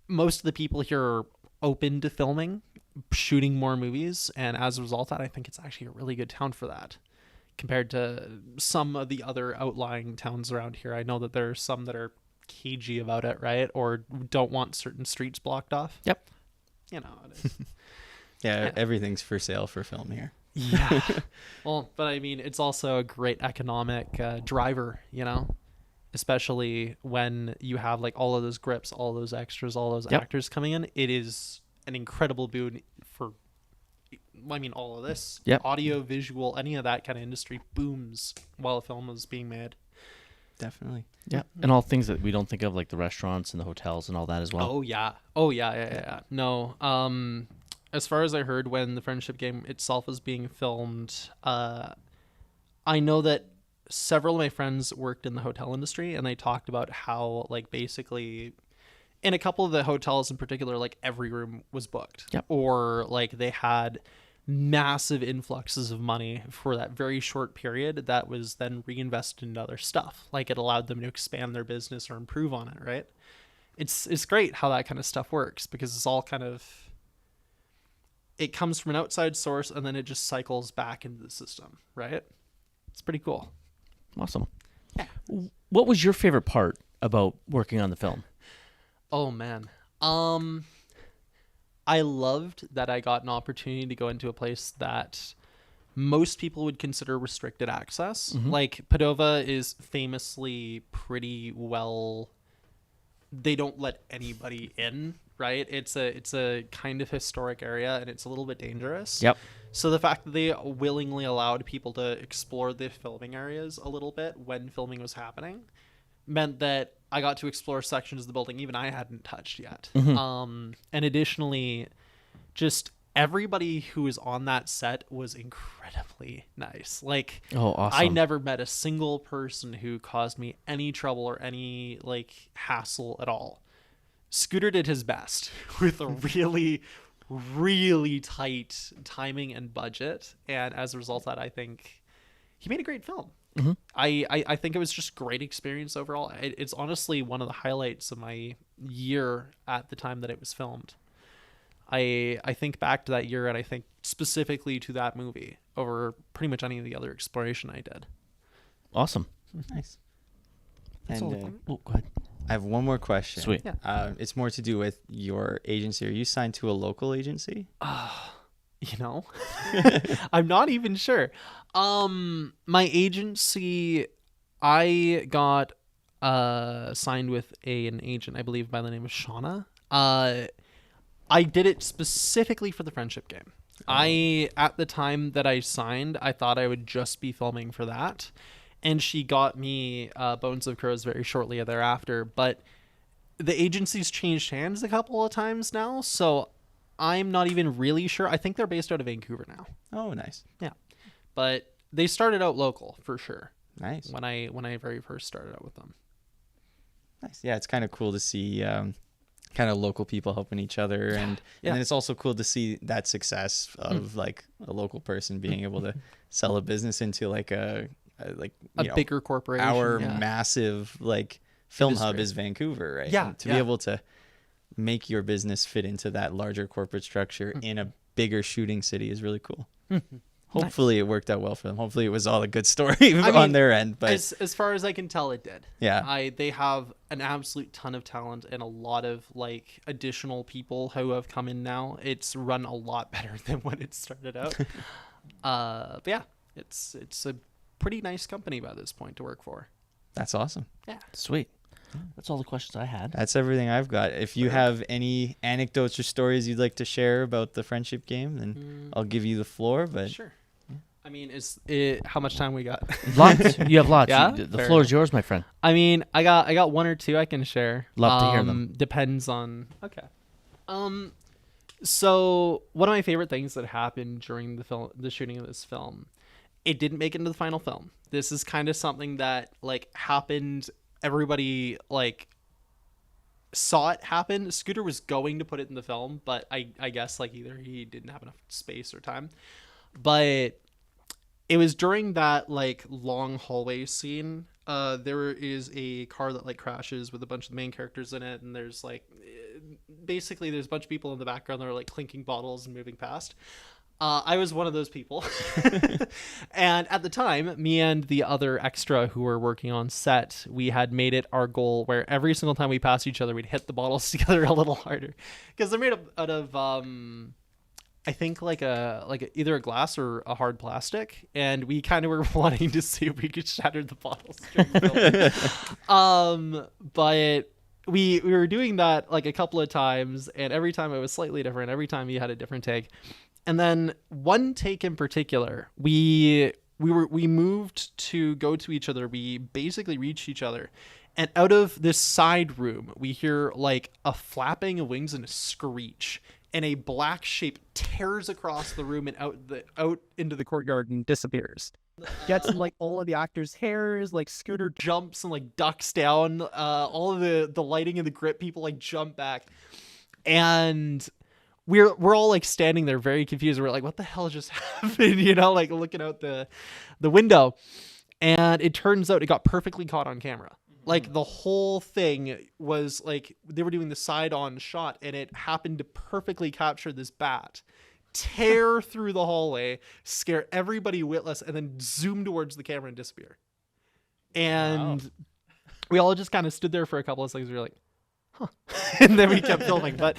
most of the people here are open to filming, shooting more movies, and as a result of that, I think it's actually a really good town for that compared to some of the other outlying towns around here. I know that there are some that are cagey about it, right? Or don't want certain streets blocked off. Yep. You know, it is. Yeah, everything's for sale for film here. Yeah. Well, but I mean, it's also a great economic driver, you know, especially when you have like all of those grips, all those extras, all those actors coming in. It is an incredible boon for, I mean, all of this audio, visual, any of that kind of industry booms while a film is being made. Definitely. Yeah. And all things that we don't think of, like the restaurants and the hotels and all that as well. Oh, yeah. No. As far as I heard, when the Friendship Game itself was being filmed, I know that several of my friends worked in the hotel industry, and they talked about how, like, basically in a couple of the hotels in particular, like, every room was booked. Yep. Or, like, they had massive influxes of money for that very short period that was then reinvested into other stuff. Like, it allowed them to expand their business or improve on it, right? It's great how that kind of stuff works because it's all kind of... It comes from an outside source and then it just cycles back into the system, right? It's pretty cool. Awesome. What was your favorite part about working on the film? Oh, man. I loved that I got an opportunity to go into a place that most people would consider restricted access. Like, Padova is famously pretty well... They don't let anybody in, right? It's a kind of historic area, and it's a little bit dangerous. Yep. So the fact that they willingly allowed people to explore the filming areas a little bit when filming was happening meant that I got to explore sections of the building even I hadn't touched yet. And additionally, just everybody who was on that set was incredibly nice. Like, oh, awesome. I never met a single person who caused me any trouble or any like hassle at all. Scooter did his best with a really, really tight timing and budget, and as a result of that, I think he made a great film. I think it was just great experience overall. It's honestly one of the highlights of my year at the time that it was filmed. I think back to that year, and I think specifically to that movie over pretty much any of the other exploration I did. Awesome. Nice. That's And all. Go ahead. I have one more question. Sweet. Yeah. It's more to do with your agency. Are you signed to a local agency? You know, I'm not even sure. My agency, I got signed with an agent, I believe, by the name of Shauna. I did it specifically for the Friendship Game. At the time that I signed, I thought I would just be filming for that. And she got me Bones of Crows very shortly thereafter. But the agency's changed hands a couple of times now, so I'm not even really sure. I think they're based out of Vancouver now. Oh, nice. Yeah. But they started out local for sure. Nice. When I very first started out with them. Nice. Yeah, it's kind of cool to see kind of local people helping each other, and then it's also cool to see that success of like a local person being able to sell a business into like a bigger corporation. Our massive like film hub Industry. is Vancouver, right? Yeah. And to be able to make your business fit into that larger corporate structure in a bigger shooting city is really cool. Hopefully it worked out well for them. Hopefully it was all a good story on their end. But as far as I can tell, it did. Yeah. They have an absolute ton of talent and a lot of like additional people who have come in now. It's run a lot better than when it started out. But yeah, it's a pretty nice company by this point to work for. That's awesome. Yeah. Sweet. That's all the questions I had. That's everything I've got. If you have any anecdotes or stories you'd like to share about the friendship game, then I'll give you the floor. But sure. I mean, how much time we got? Lots. You have lots. Yeah? The floor is yours, my friend. I mean, I got one or two I can share. Love to hear them. Depends on. Okay. So one of my favorite things that happened during the shooting of this film, it didn't make it into the final film. This is kind of something that like happened. Everybody like saw it happen. Scooter was going to put it in the film, but I guess like either he didn't have enough space or time. But it was during that like long hallway scene. There is a car that like crashes with a bunch of the main characters in it, and there's like basically there's a bunch of people in the background that are like clinking bottles and moving past. I was one of those people. And at the time, me and the other extra who were working on set, we had made it our goal where every single time we passed each other, we'd hit the bottles together a little harder, because they're made out of I think like either a glass or a hard plastic, and we kind of were wanting to see if we could shatter the bottles during the film. But we were doing that like a couple of times, and every time it was slightly different. Every time you had a different take. And then one take in particular, we moved to go to each other. We basically reached each other, and out of this side room, we hear like a flapping of wings and a screech, and a black shape tears across the room and out into the courtyard and disappears. Gets like all of the actors' hairs, like Scooter jumps and like ducks down. All of the lighting and the grip people like jump back, and we're all like standing there very confused. We're like, what the hell just happened? You know, like looking out the window. And it turns out it got perfectly caught on camera. Like the whole thing was like they were doing the side on shot, and it happened to perfectly capture this bat tear through the hallway, scare everybody witless, and then zoom towards the camera and disappear. And we all just kind of stood there for a couple of seconds. We were like, huh. And then we kept filming. But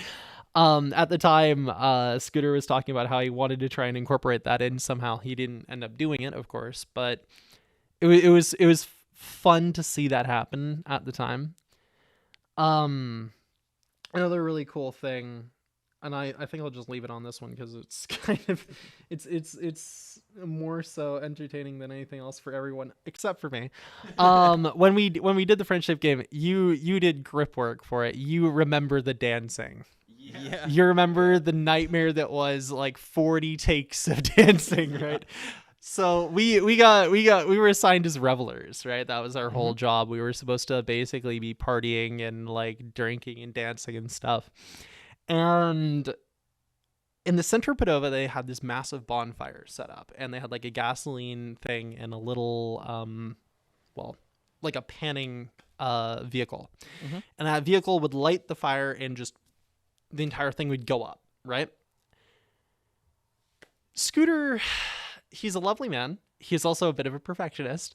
at the time, Scooter was talking about how he wanted to try and incorporate that in somehow. He didn't end up doing it, of course, but it was fun to see that happen at the time. Another really cool thing, and I think I'll just leave it on this one because it's kind of it's more so entertaining than anything else for everyone except for me. When we did the friendship game, you did grip work for it. You remember the dancing. Yeah. You remember the nightmare that was like 40 takes of dancing, right? So we were assigned as revelers, right? That was our whole job. We were supposed to basically be partying and like drinking and dancing and stuff. And in the center of Padova, they had this massive bonfire set up, and they had like a gasoline thing and a little, like a panning vehicle. And that vehicle would light the fire, and just the entire thing would go up, right? Scooter, he's a lovely man. He's also a bit of a perfectionist.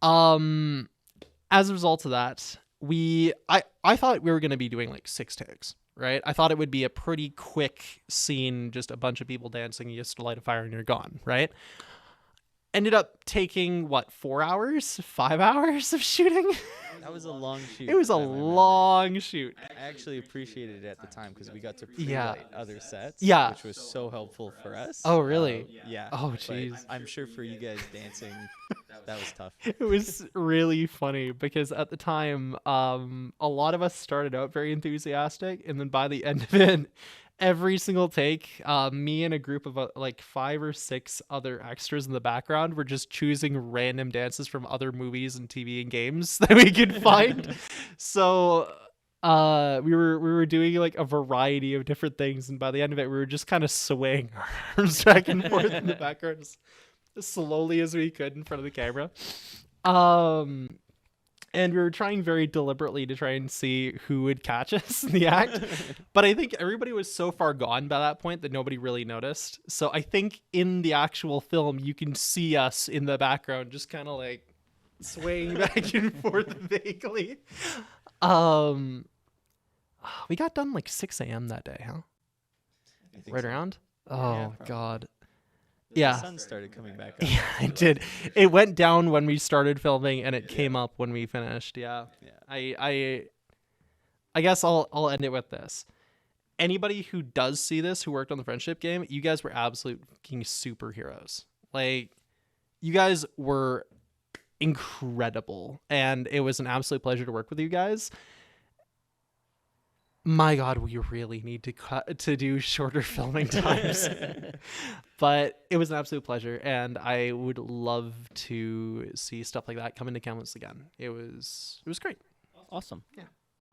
As a result of that, I thought we were going to be doing like 6 takes, right? I thought it would be a pretty quick scene, just a bunch of people dancing, you just light a fire and you're gone, right? Ended up taking 4 hours, 5 hours of shooting. That was a long shoot. It was a long shoot. I actually appreciated it at the time because we got to pre-light other sets, Yeah. which was so helpful for us. Oh, really? Yeah. Oh, But jeez. I'm sure for you guys dancing, that was tough. It was really funny because at the time, a lot of us started out very enthusiastic, and then by the end of it, every single take, me and a group of like 5 or 6 other extras in the background were just choosing random dances from other movies and TV and games that we could find. So we were doing like a variety of different things, and by the end of it, we were just kind of swaying our arms back and forth in the background as slowly as we could in front of the camera. And we were trying very deliberately to try and see who would catch us in the act. But I think everybody was so far gone by that point that nobody really noticed. So I think in the actual film, you can see us in the background just kind of like swaying back and forth vaguely. We got done like 6 a.m. that day, huh? Right around? Oh, probably. God. The Yeah. sun started coming back up. Yeah, it did. It went down when we started filming, and it came up when we finished. Yeah. Yeah. I guess I'll end it with this. Anybody who does see this, who worked on the friendship game, you guys were absolute fucking superheroes. Like, you guys were incredible, and it was an absolute pleasure to work with you guys. My God, we really need to do shorter filming times. But it was an absolute pleasure, and I would love to see stuff like that come into Kamloops again. It was great. Awesome. Yeah.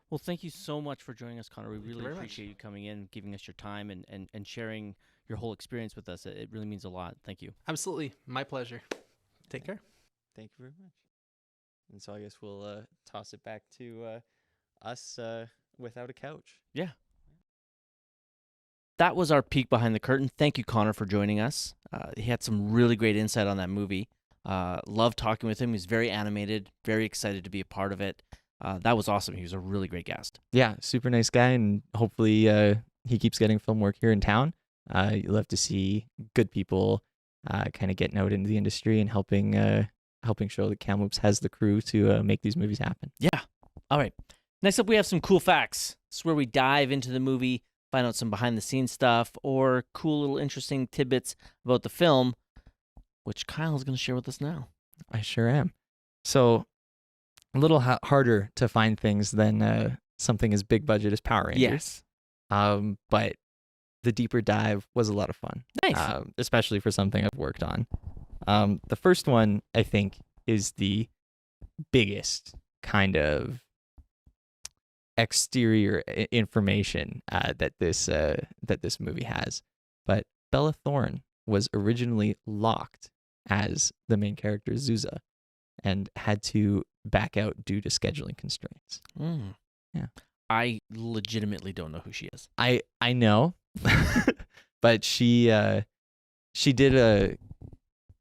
Well, thank you so much for joining us, Connor. We Thank you really very much. appreciate you coming in, giving us your time, and sharing your whole experience with us. It really means a lot. Thank you. Absolutely. My pleasure. Take care. Thank you very much. And so I guess we'll toss it back to us without a couch. Yeah. That was our peek behind the curtain. Thank you, Connor, for joining us. He had some really great insight on that movie. Loved talking with him. He's very animated, very excited to be a part of it. That was awesome. He was a really great guest. Yeah, super nice guy, and hopefully he keeps getting film work here in town. You love to see good people kind of getting out into the industry and helping show that Kamloops has the crew to make these movies happen. Yeah. All right. Next up, we have some cool facts. This is where we dive into the movie, find out some behind-the-scenes stuff, or cool little interesting tidbits about the film, which Kyle is going to share with us now. I sure am. So a little harder to find things than something as big budget as Power Rangers. Yes. But the deeper dive was a lot of fun. Nice. Especially for something I've worked on. The first one, I think, is the biggest kind of exterior information that this movie has. But Bella Thorne was originally locked as the main character Zuza and had to back out due to scheduling constraints. Yeah. I legitimately don't know who she is. I know, but she did a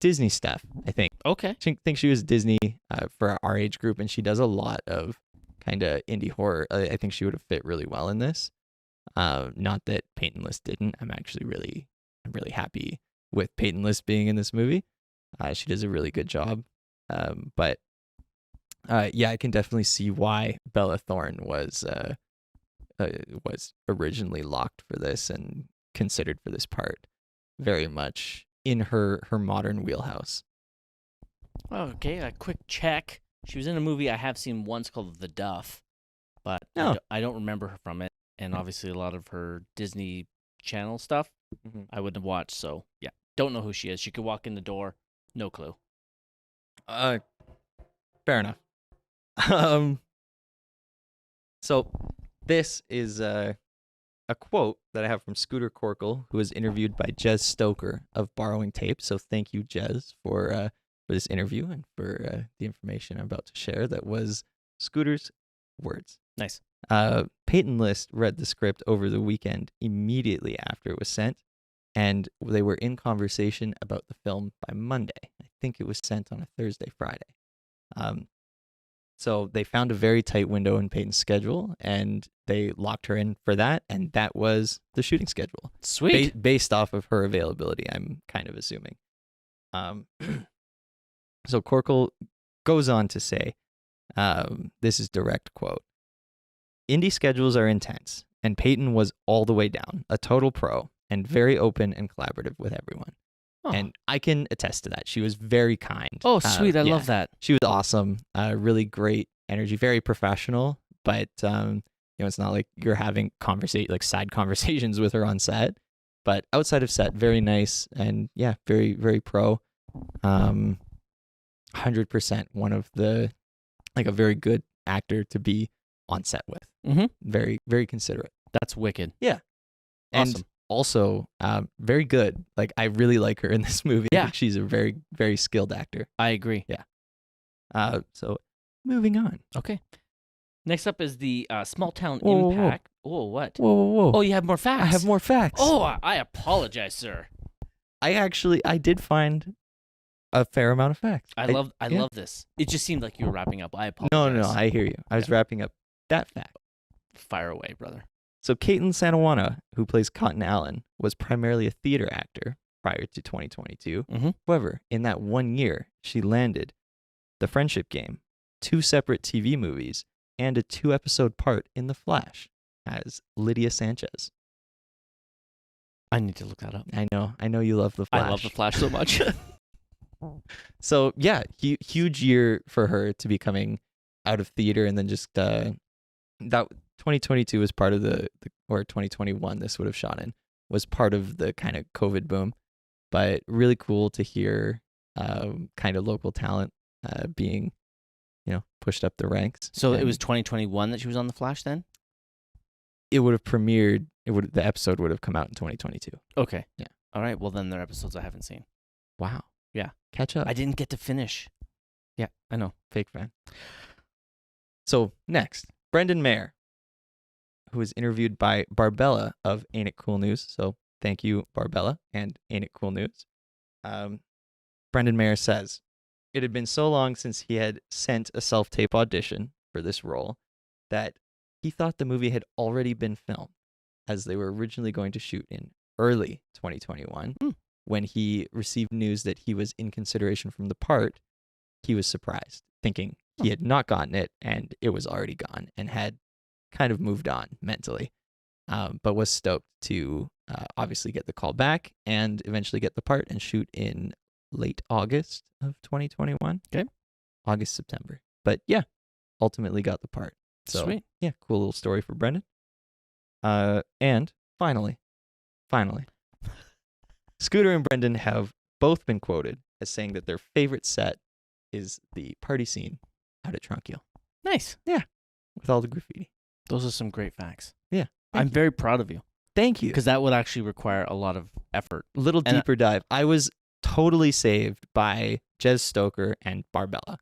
Disney stuff, I think. Okay. I think she was Disney for our age group, and she does a lot of kind of indie horror. I think she would have fit really well in this. Not that Peyton List didn't. I'm really happy with Peyton List being in this movie. She does a really good job. But yeah, I can definitely see why Bella Thorne was originally locked for this and considered for this part. Very much in her modern wheelhouse. Okay, a quick check. She was in a movie I have seen once called The Duff, but Oh. I don't remember her from it. And obviously a lot of her Disney Channel stuff I wouldn't have watched. So yeah, don't know who she is. She could walk in the door, no clue. Fair enough. So this is a quote that I have from Scooter Corkle, who was interviewed by Jez Stoker of Borrowing Tape. So thank you, Jez, for this interview and for the information I'm about to share. That was Scooter's words. Nice. Peyton List read the script over the weekend immediately after it was sent, and they were in conversation about the film by Monday. I think it was sent on a Thursday, Friday. So they found a very tight window in Peyton's schedule, and they locked her in for that, and that was the shooting schedule. Sweet. Based off of her availability, I'm kind of assuming. So Corkle goes on to say, this is direct quote, "Indie schedules are intense, and Peyton was all the way down, a total pro, and very open and collaborative with everyone." Oh. And I can attest to that. She was very kind. Oh, sweet. I yeah. love that. She was awesome. Really great energy, very professional, but it's not like you're having side conversations with her on set. But outside of set, very nice, and yeah, very, very pro. 100% one of the a very good actor to be on set with. Mm-hmm. Very, very considerate. That's wicked. Yeah. Awesome. And also, very good. I really like her in this movie. I Yeah. think she's a very, very skilled actor. I agree. So Moving on. Okay. Next up is the small town Whoa, whoa, whoa. impact. Oh, what? Whoa, whoa, whoa. Oh, you have more facts. I have more facts. Oh, I apologize, sir. I did find a fair amount of facts. I love this. It just seemed like you were wrapping up. I apologize. No, I hear you. I was wrapping up that fact. Fire away, brother. So Caitlin Sanawana, who plays Cotton Allen, was primarily a theater actor prior to 2022. Mhm. However, in that 1 year, she landed The Friendship Game, 2 separate TV movies, and a 2-episode part in The Flash as Lydia Sanchez. I need to look that up. I know you love The Flash. I love The Flash so much. So yeah, huge year for her to be coming out of theater, and then just that 2022 was part of or 2021 this would have shot in, was part of the kind of COVID boom, but really cool to hear kind of local talent being pushed up the ranks. So it And was 2021 that she was on The Flash then? it would have premiered, the episode would have come out in 2022. Okay. Yeah. All right. Well, then there are episodes I haven't seen. Wow. Yeah. Catch up. I didn't get to finish. Yeah, I know. Fake fan. So next, Brendan Mayer, who was interviewed by Barbella of Ain't It Cool News. So thank you, Barbella and Ain't It Cool News. Brendan Mayer says, it had been so long since he had sent a self-tape audition for this role that he thought the movie had already been filmed, as they were originally going to shoot in early 2021. When he received news that he was in consideration from the part, he was surprised, thinking he had not gotten it and it was already gone and had kind of moved on mentally, but was stoked to obviously get the call back and eventually get the part and shoot in late August of 2021. Okay. August, September. But yeah, ultimately got the part. So Sweet. yeah, cool little story for Brendan. And finally, Scooter and Brendan have both been quoted as saying that their favorite set is the party scene out at Trunkiel Nice. with all the graffiti. Those are some great facts. Yeah. I'm very proud of you Thank you. because that would actually require a lot of effort. Little and deeper dive. I was totally saved by Jez Stoker and Barbella,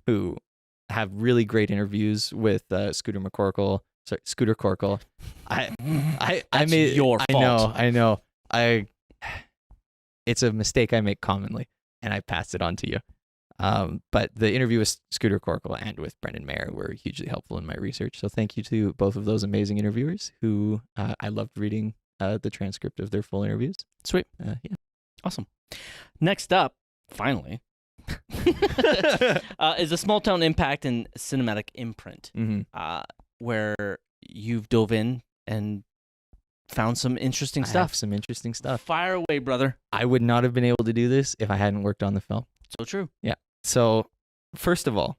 who have really great interviews with Scooter Corkle. I That's made your fault. I know. It's a mistake I make commonly, and I pass it on to you. But the interview with Scooter Corkle and with Brendan Mayer were hugely helpful in my research. So thank you to both of those amazing interviewers who I loved reading the transcript of their full interviews. Sweet. Yeah. Awesome. Next up, finally, is a small town impact and cinematic imprint, where you've dove in and found some interesting stuff. Some interesting stuff. Fire away, brother. I would not have been able to do this if I hadn't worked on the film. So true. Yeah. So first of all,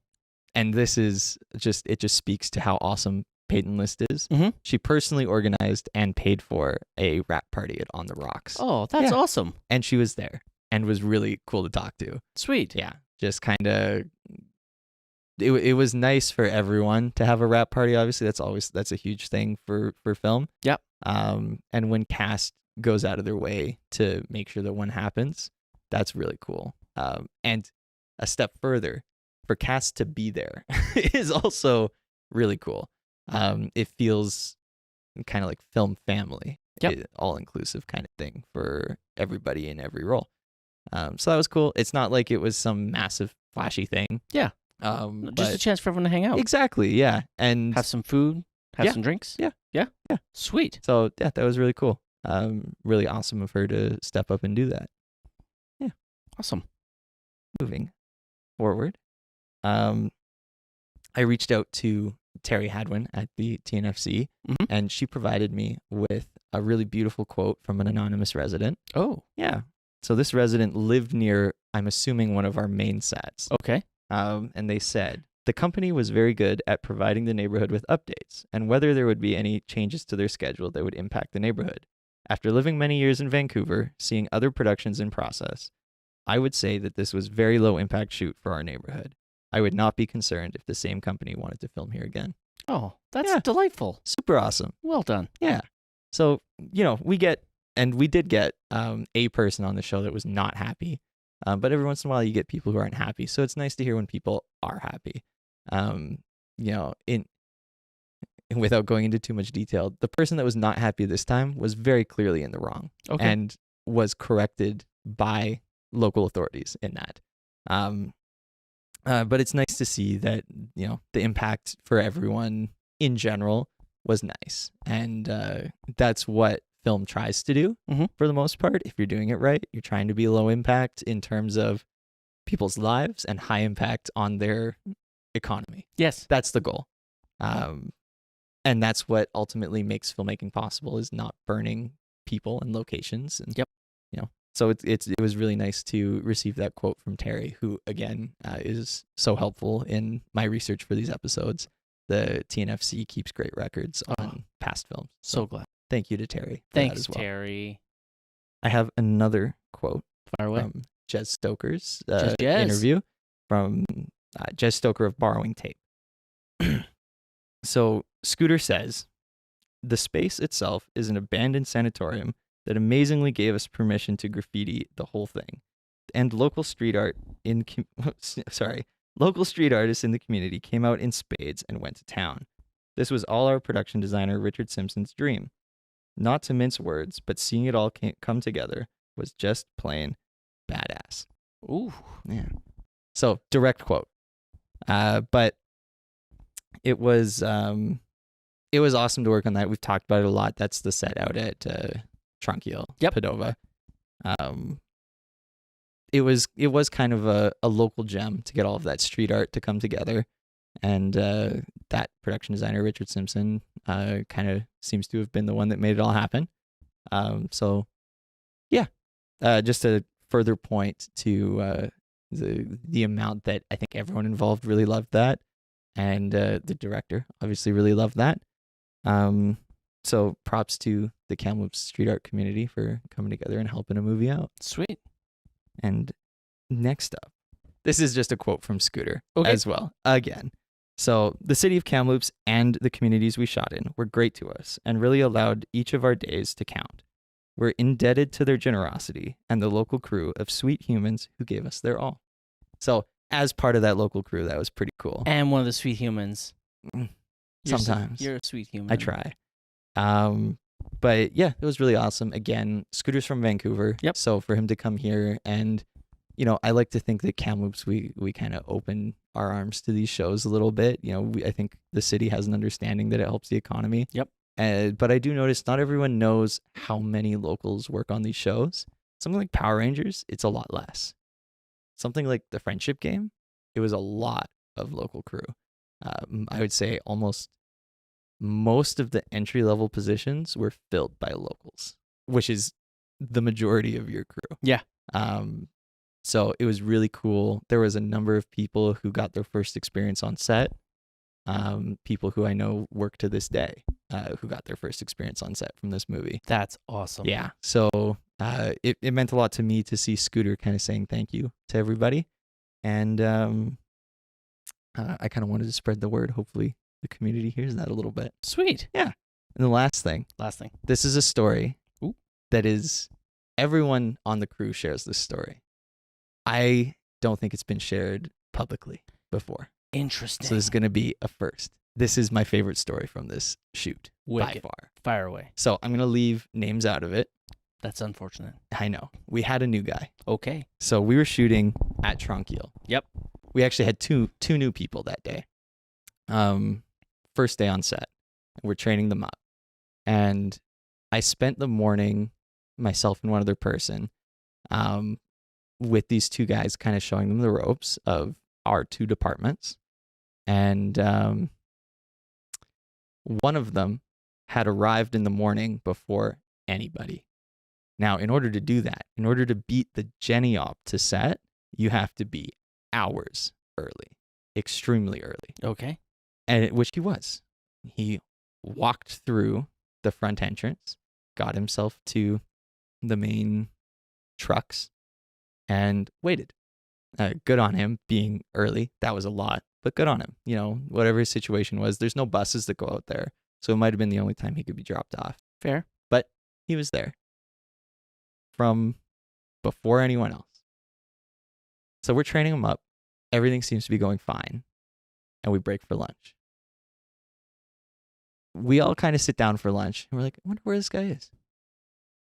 and this is it just speaks to how awesome Peyton List is. She personally organized and paid for a rap party at On the Rocks. Oh, that's awesome. And she was there and was really cool to talk to. Sweet. Yeah. Just kind of, it was nice for everyone to have a rap party. Obviously, that's a huge thing for film. Yep. And when cast goes out of their way to make sure that one happens, that's really cool. And a step further, for cast to be there is also really cool. It feels kind of like film family, all inclusive kind of thing for everybody in every role. So that was cool. It's not like it was some massive flashy thing. Yeah. Just a chance for everyone to hang out. Exactly. Yeah. And Have some food. Have some drinks. Yeah. Yeah. Yeah. Sweet. So yeah, that was really cool. Really awesome of her to step up and do that. Yeah. Awesome. Moving forward, I reached out to Terry Hadwin at the TNFC, and she provided me with a really beautiful quote from an anonymous resident. Oh. Yeah. So this resident lived near, I'm assuming, one of our main sets. Okay. And they said, the company was very good at providing the neighborhood with updates and whether there would be any changes to their schedule that would impact the neighborhood. After living many years in Vancouver, seeing other productions in process, I would say that this was very low impact shoot for our neighborhood. I would not be concerned if the same company wanted to film here again. Oh, that's delightful. Super awesome. Well done. Yeah. So, we did get a person on the show that was not happy. But every once in a while you get people who aren't happy. So it's nice to hear when people are happy. You know, without going into too much detail, the person that was not happy this time was very clearly in the wrong, and was corrected by local authorities in that. But it's nice to see that, you know, the impact for everyone in general was nice, and that's what film tries to do for the most part. If you're doing it right, you're trying to be low impact in terms of people's lives and high impact on their economy. Yes. That's the goal. And that's what ultimately makes filmmaking possible, is not burning people and locations. And, you know, so it was really nice to receive that quote from Terry, who again is so helpful in my research for these episodes. The TNFC keeps great records on past films. So glad. Thank you to Terry for Thanks, that as well. Terry. I have another quote Fire away. from Jez Stoker's Jez. interview from Jez Stoker of Borrowing Tape. So Scooter says, the space itself is an abandoned sanatorium that amazingly gave us permission to graffiti the whole thing. And local street artists in the community came out in spades and went to town. This was all our production designer Richard Simpson's dream. Not to mince words, but seeing it all come together was just plain badass. Ooh. Yeah. So, direct quote. But it was awesome to work on that. We've talked about it a lot. That's the set out at Tronquil, Padova. It was kind of a local gem to get all of that street art to come together. And that production designer, Richard Simpson, kind of seems to have been the one that made it all happen. So, yeah, just a further point to the amount that I think everyone involved really loved that. And the director obviously really loved that. So props to the Kamloops street art community for coming together and helping a movie out. Sweet. And next up, this is just a quote from Scooter as well. Again. So the city of Kamloops and the communities we shot in were great to us and really allowed each of our days to count. We're indebted to their generosity and the local crew of sweet humans who gave us their all. So as part of that local crew, that was pretty cool. And one of the sweet humans. Sometimes. You're a sweet human. I try. But yeah, it was really awesome. Again, Scooter's from Vancouver. Yep. So for him to come here, and, you know, I like to think that Kamloops, we kind of open our arms to these shows a little bit. You know, I think the city has an understanding that it helps the economy. Yep. But I do notice not everyone knows how many locals work on these shows. Something like Power Rangers, it's a lot less. Something like The Friendship Game, it was a lot of local crew. I would say almost most of the entry-level positions were filled by locals, which is the majority of your crew. Yeah. So it was really cool. There was a number of people who got their first experience on set. People who I know work to this day, who got their first experience on set from this movie. That's awesome. Yeah. So it meant a lot to me to see Scooter kind of saying thank you to everybody. And I kind of wanted to spread the word. Hopefully the community hears that a little bit. Sweet. Yeah. And the last thing. This is a story that is, everyone on the crew shares this story. I don't think it's been shared publicly before. Interesting. So this is going to be a first. This is my favorite story from this shoot Wicked. by far. Fire away. So I'm going to leave names out of it. That's unfortunate. I know. We had a new guy. Okay. So we were shooting at Tronquil. Yep. We actually had two new people that day. First day on set. We're training them up. And I spent the morning, myself and one other person, with these two guys, kind of showing them the ropes of our two departments. And one of them had arrived in the morning before anybody. Now, in order to do that, in order to beat the Jenny op to set, you have to be hours early, extremely early. Okay. And which he was. He walked through the front entrance, got himself to the main trucks, and waited. Good on him being early. That was a lot, but good on him. You know, whatever his situation was, there's no buses that go out there. So it might have been the only time he could be dropped off. Fair. But he was there from before anyone else. So we're training him up. Everything seems to be going fine. and we break for lunch. We all kind of sit down for lunch, and we're like, I wonder where this guy is.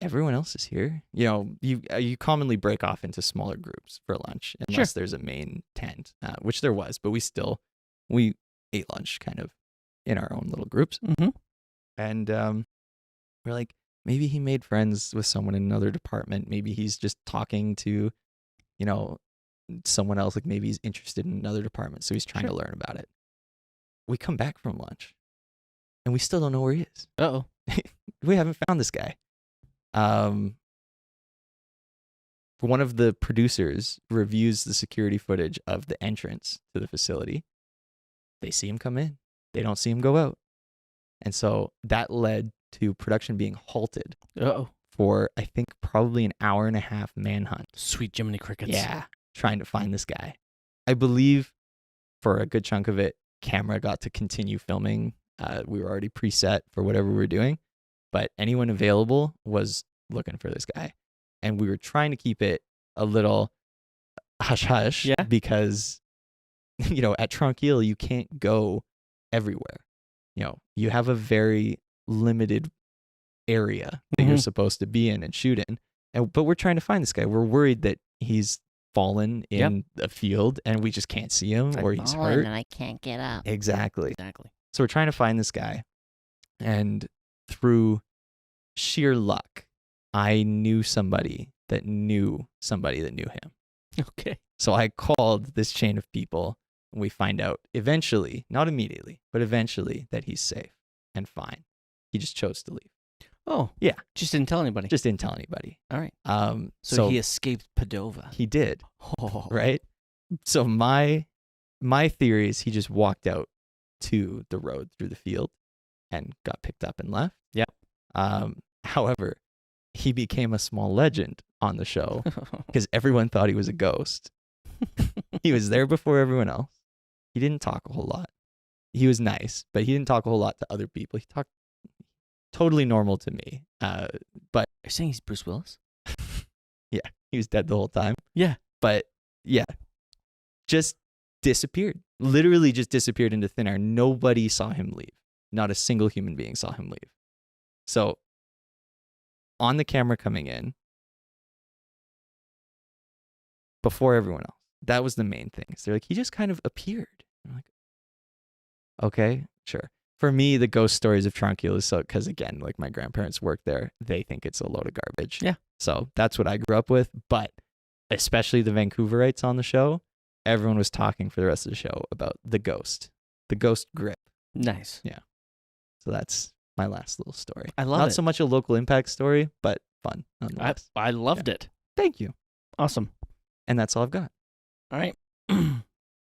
Everyone else is here. You know, you commonly break off into smaller groups for lunch unless there's a main tent, which there was, but we ate lunch kind of in our own little groups. Mm-hmm. And we're like, maybe he made friends with someone in another department. Maybe he's just talking to, you know, someone else. Like maybe he's interested in another department, so he's trying to learn about it. We come back from lunch, and we still don't know where he is. Uh-oh. We haven't found this guy. One of the producers reviews the security footage of the entrance to the facility. They see him come in. They don't see him go out. And so that led to production being halted Uh-oh. for, I think, probably an hour and a half manhunt. Sweet Jiminy Crickets. Yeah, trying to find this guy. I believe for a good chunk of it, camera got to continue filming. We were already preset for whatever we were doing, but anyone available was looking for this guy. And we were trying to keep it a little hush-hush because, you know, at Tranquille, you can't go everywhere. You know, you have a very limited area that you're supposed to be in and shoot in. But we're trying to find this guy. We're worried that he's fallen in a field and we just can't see him or he's hurt. And I can't get up. Exactly. Exactly. So we're trying to find this guy. And through sheer luck, I knew somebody that knew him. Okay. So I called this chain of people, and we find out eventually, not immediately, but eventually that he's safe and fine. He just chose to leave. Oh. Yeah. Just didn't tell anybody. Just didn't tell anybody. All right. So he escaped Padova. He did. Oh. Right? So my theory is he just walked out to the road through the field and got picked up and left. Yep. However, he became a small legend on the show because everyone thought he was a ghost. He was there before everyone else. He didn't talk a whole lot. He was nice, but he didn't talk a whole lot to other people. He talked totally normal to me. But Are you saying he's Bruce Willis? yeah, he was dead the whole time. Yeah. But yeah, just disappeared. Literally just disappeared into thin air. Nobody saw him leave. Not a single human being saw him leave. So on the camera coming in, before everyone else, that was the main thing. So they're like, he just kind of appeared. I'm like, okay, sure. For me, the ghost stories of Tranquille is so, because again, like my grandparents work there, they think it's a load of garbage. Yeah. So that's what I grew up with. But especially the Vancouverites on the show, everyone was talking for the rest of the show about the ghost grip. Nice. Yeah. So that's my last little story. I love Not it. so much a local impact story, but fun nonetheless. I loved it. Thank you. Awesome. And that's all I've got. All right.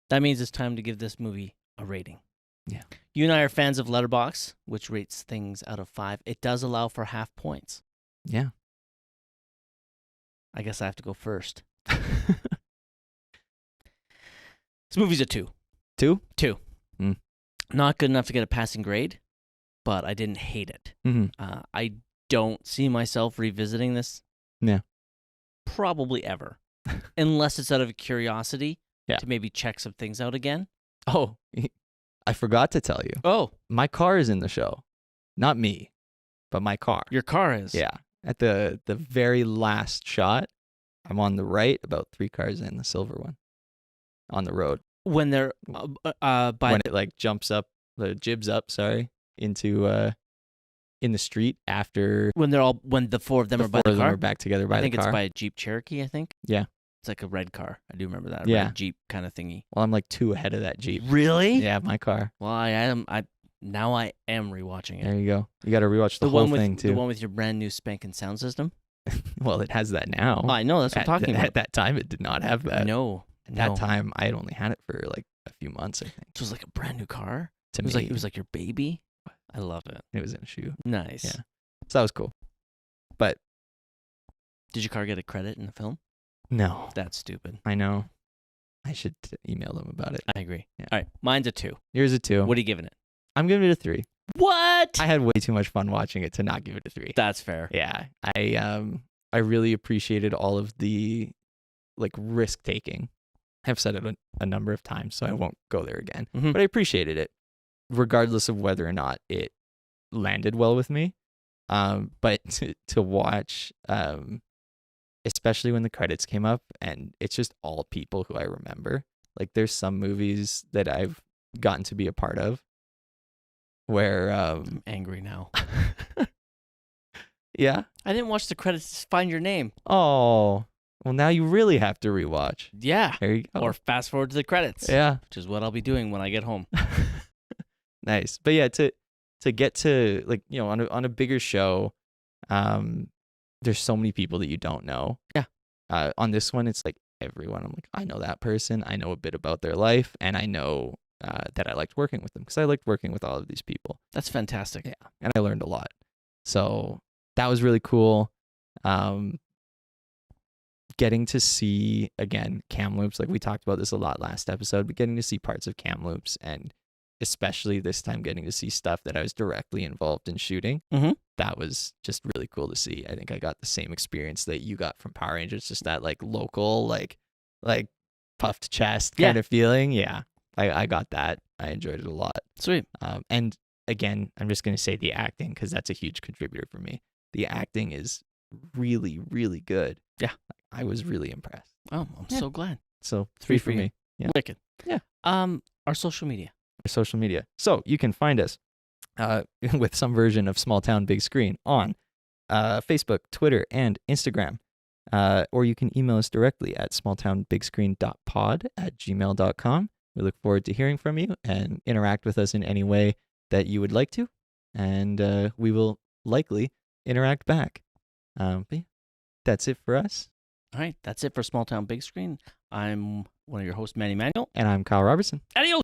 That means it's time to give this movie a rating. Yeah. You and I are fans of Letterboxd, which rates things out of 5. It does allow for half points. Yeah. I guess I have to go first. This movie's a 2. 2? 2. Mm. Not good enough to get a passing grade, but I didn't hate it. Mm-hmm. I don't see myself revisiting this. Yeah. Probably ever. Unless it's out of curiosity Yeah. to maybe check some things out again. Oh, I forgot to tell you. Oh, My car is in the show. Not me, but my car. your car is. Yeah. At the very last shot, I'm on the right, about 3 cars in, the silver one, on the road. When they're by When it like jumps up, the jibs up, into in the street after when the 4 of them are by the four of them car. are back together by I think the car. it's by a Jeep Cherokee, I think. Yeah. It's like a red car. I do remember that. Yeah. Red Jeep kind of thingy. Well, I'm like 2 ahead of that Jeep. Really? Yeah, my car. Well, I am rewatching it. There you go. You got to rewatch the The whole one with thing too. the one with your brand new spanking sound system. Well, it has that now. Oh, I know. That's what I'm talking about. At that time, it did not have that. No. At that time, I had only had it for like a few months, I think. It was like a brand new car. To It was me, like your baby. I love it. it was in a shoe. Nice. Yeah. So that was cool. But Did your car get a credit in the film? no, That's stupid. I know. I should email them about it. I agree. Yeah. All right. Mine's a 2. Here's a 2. What are you giving it? I'm giving it a 3. What? I had way too much fun watching it to not give it a 3. That's fair. Yeah. I really appreciated all of the like risk taking I've said it a number of times, so I won't go there again. Mhm. But I appreciated it, regardless of whether or not it landed well with me. But to watch, especially when the credits came up, and it's just all people who I remember. Like, there's some movies that I've gotten to be a part of where, I'm angry now. yeah. I didn't watch the credits to find your name. Oh, well, now you really have to rewatch. Yeah. There you go. Or fast forward to the credits. Yeah. Which is what I'll be doing when I get home. Nice. But yeah, to get to, like, you know, on a bigger show, there's so many people that you don't know. Yeah. On this one, it's like everyone. I'm like, I know that person. I know a bit about their life, and I know that I liked working with them because I liked working with all of these people. That's fantastic. Yeah, and I learned a lot. So that was really cool. Getting to see, again, Kamloops, like we talked about this a lot last episode, but getting to see parts of Kamloops, and especially this time getting to see stuff that I was directly involved in shooting, that was just really cool to see. I think I got the same experience that you got from Power Rangers, just that like local, like puffed chest kind of feeling. Yeah, I got that. I enjoyed it a lot. Sweet. And again, I'm just going to say the acting, because that's a huge contributor for me. The acting is really, really good. Yeah. I was really impressed. Oh, I'm so glad. So 3 for me. Yeah. Wicked. Yeah. Our social media. Our social media. So you can find us with some version of Small Town Big Screen on Facebook, Twitter, and Instagram. Or you can email us directly at smalltownbigscreen.pod@gmail.com. We look forward to hearing from you and interact with us in any way that you would like to. And we will likely interact back. But yeah, that's it for us. All right. That's it for Small Town Big Screen. I'm one of your hosts, Manny Manuel. And I'm Kyle Robertson. Adios.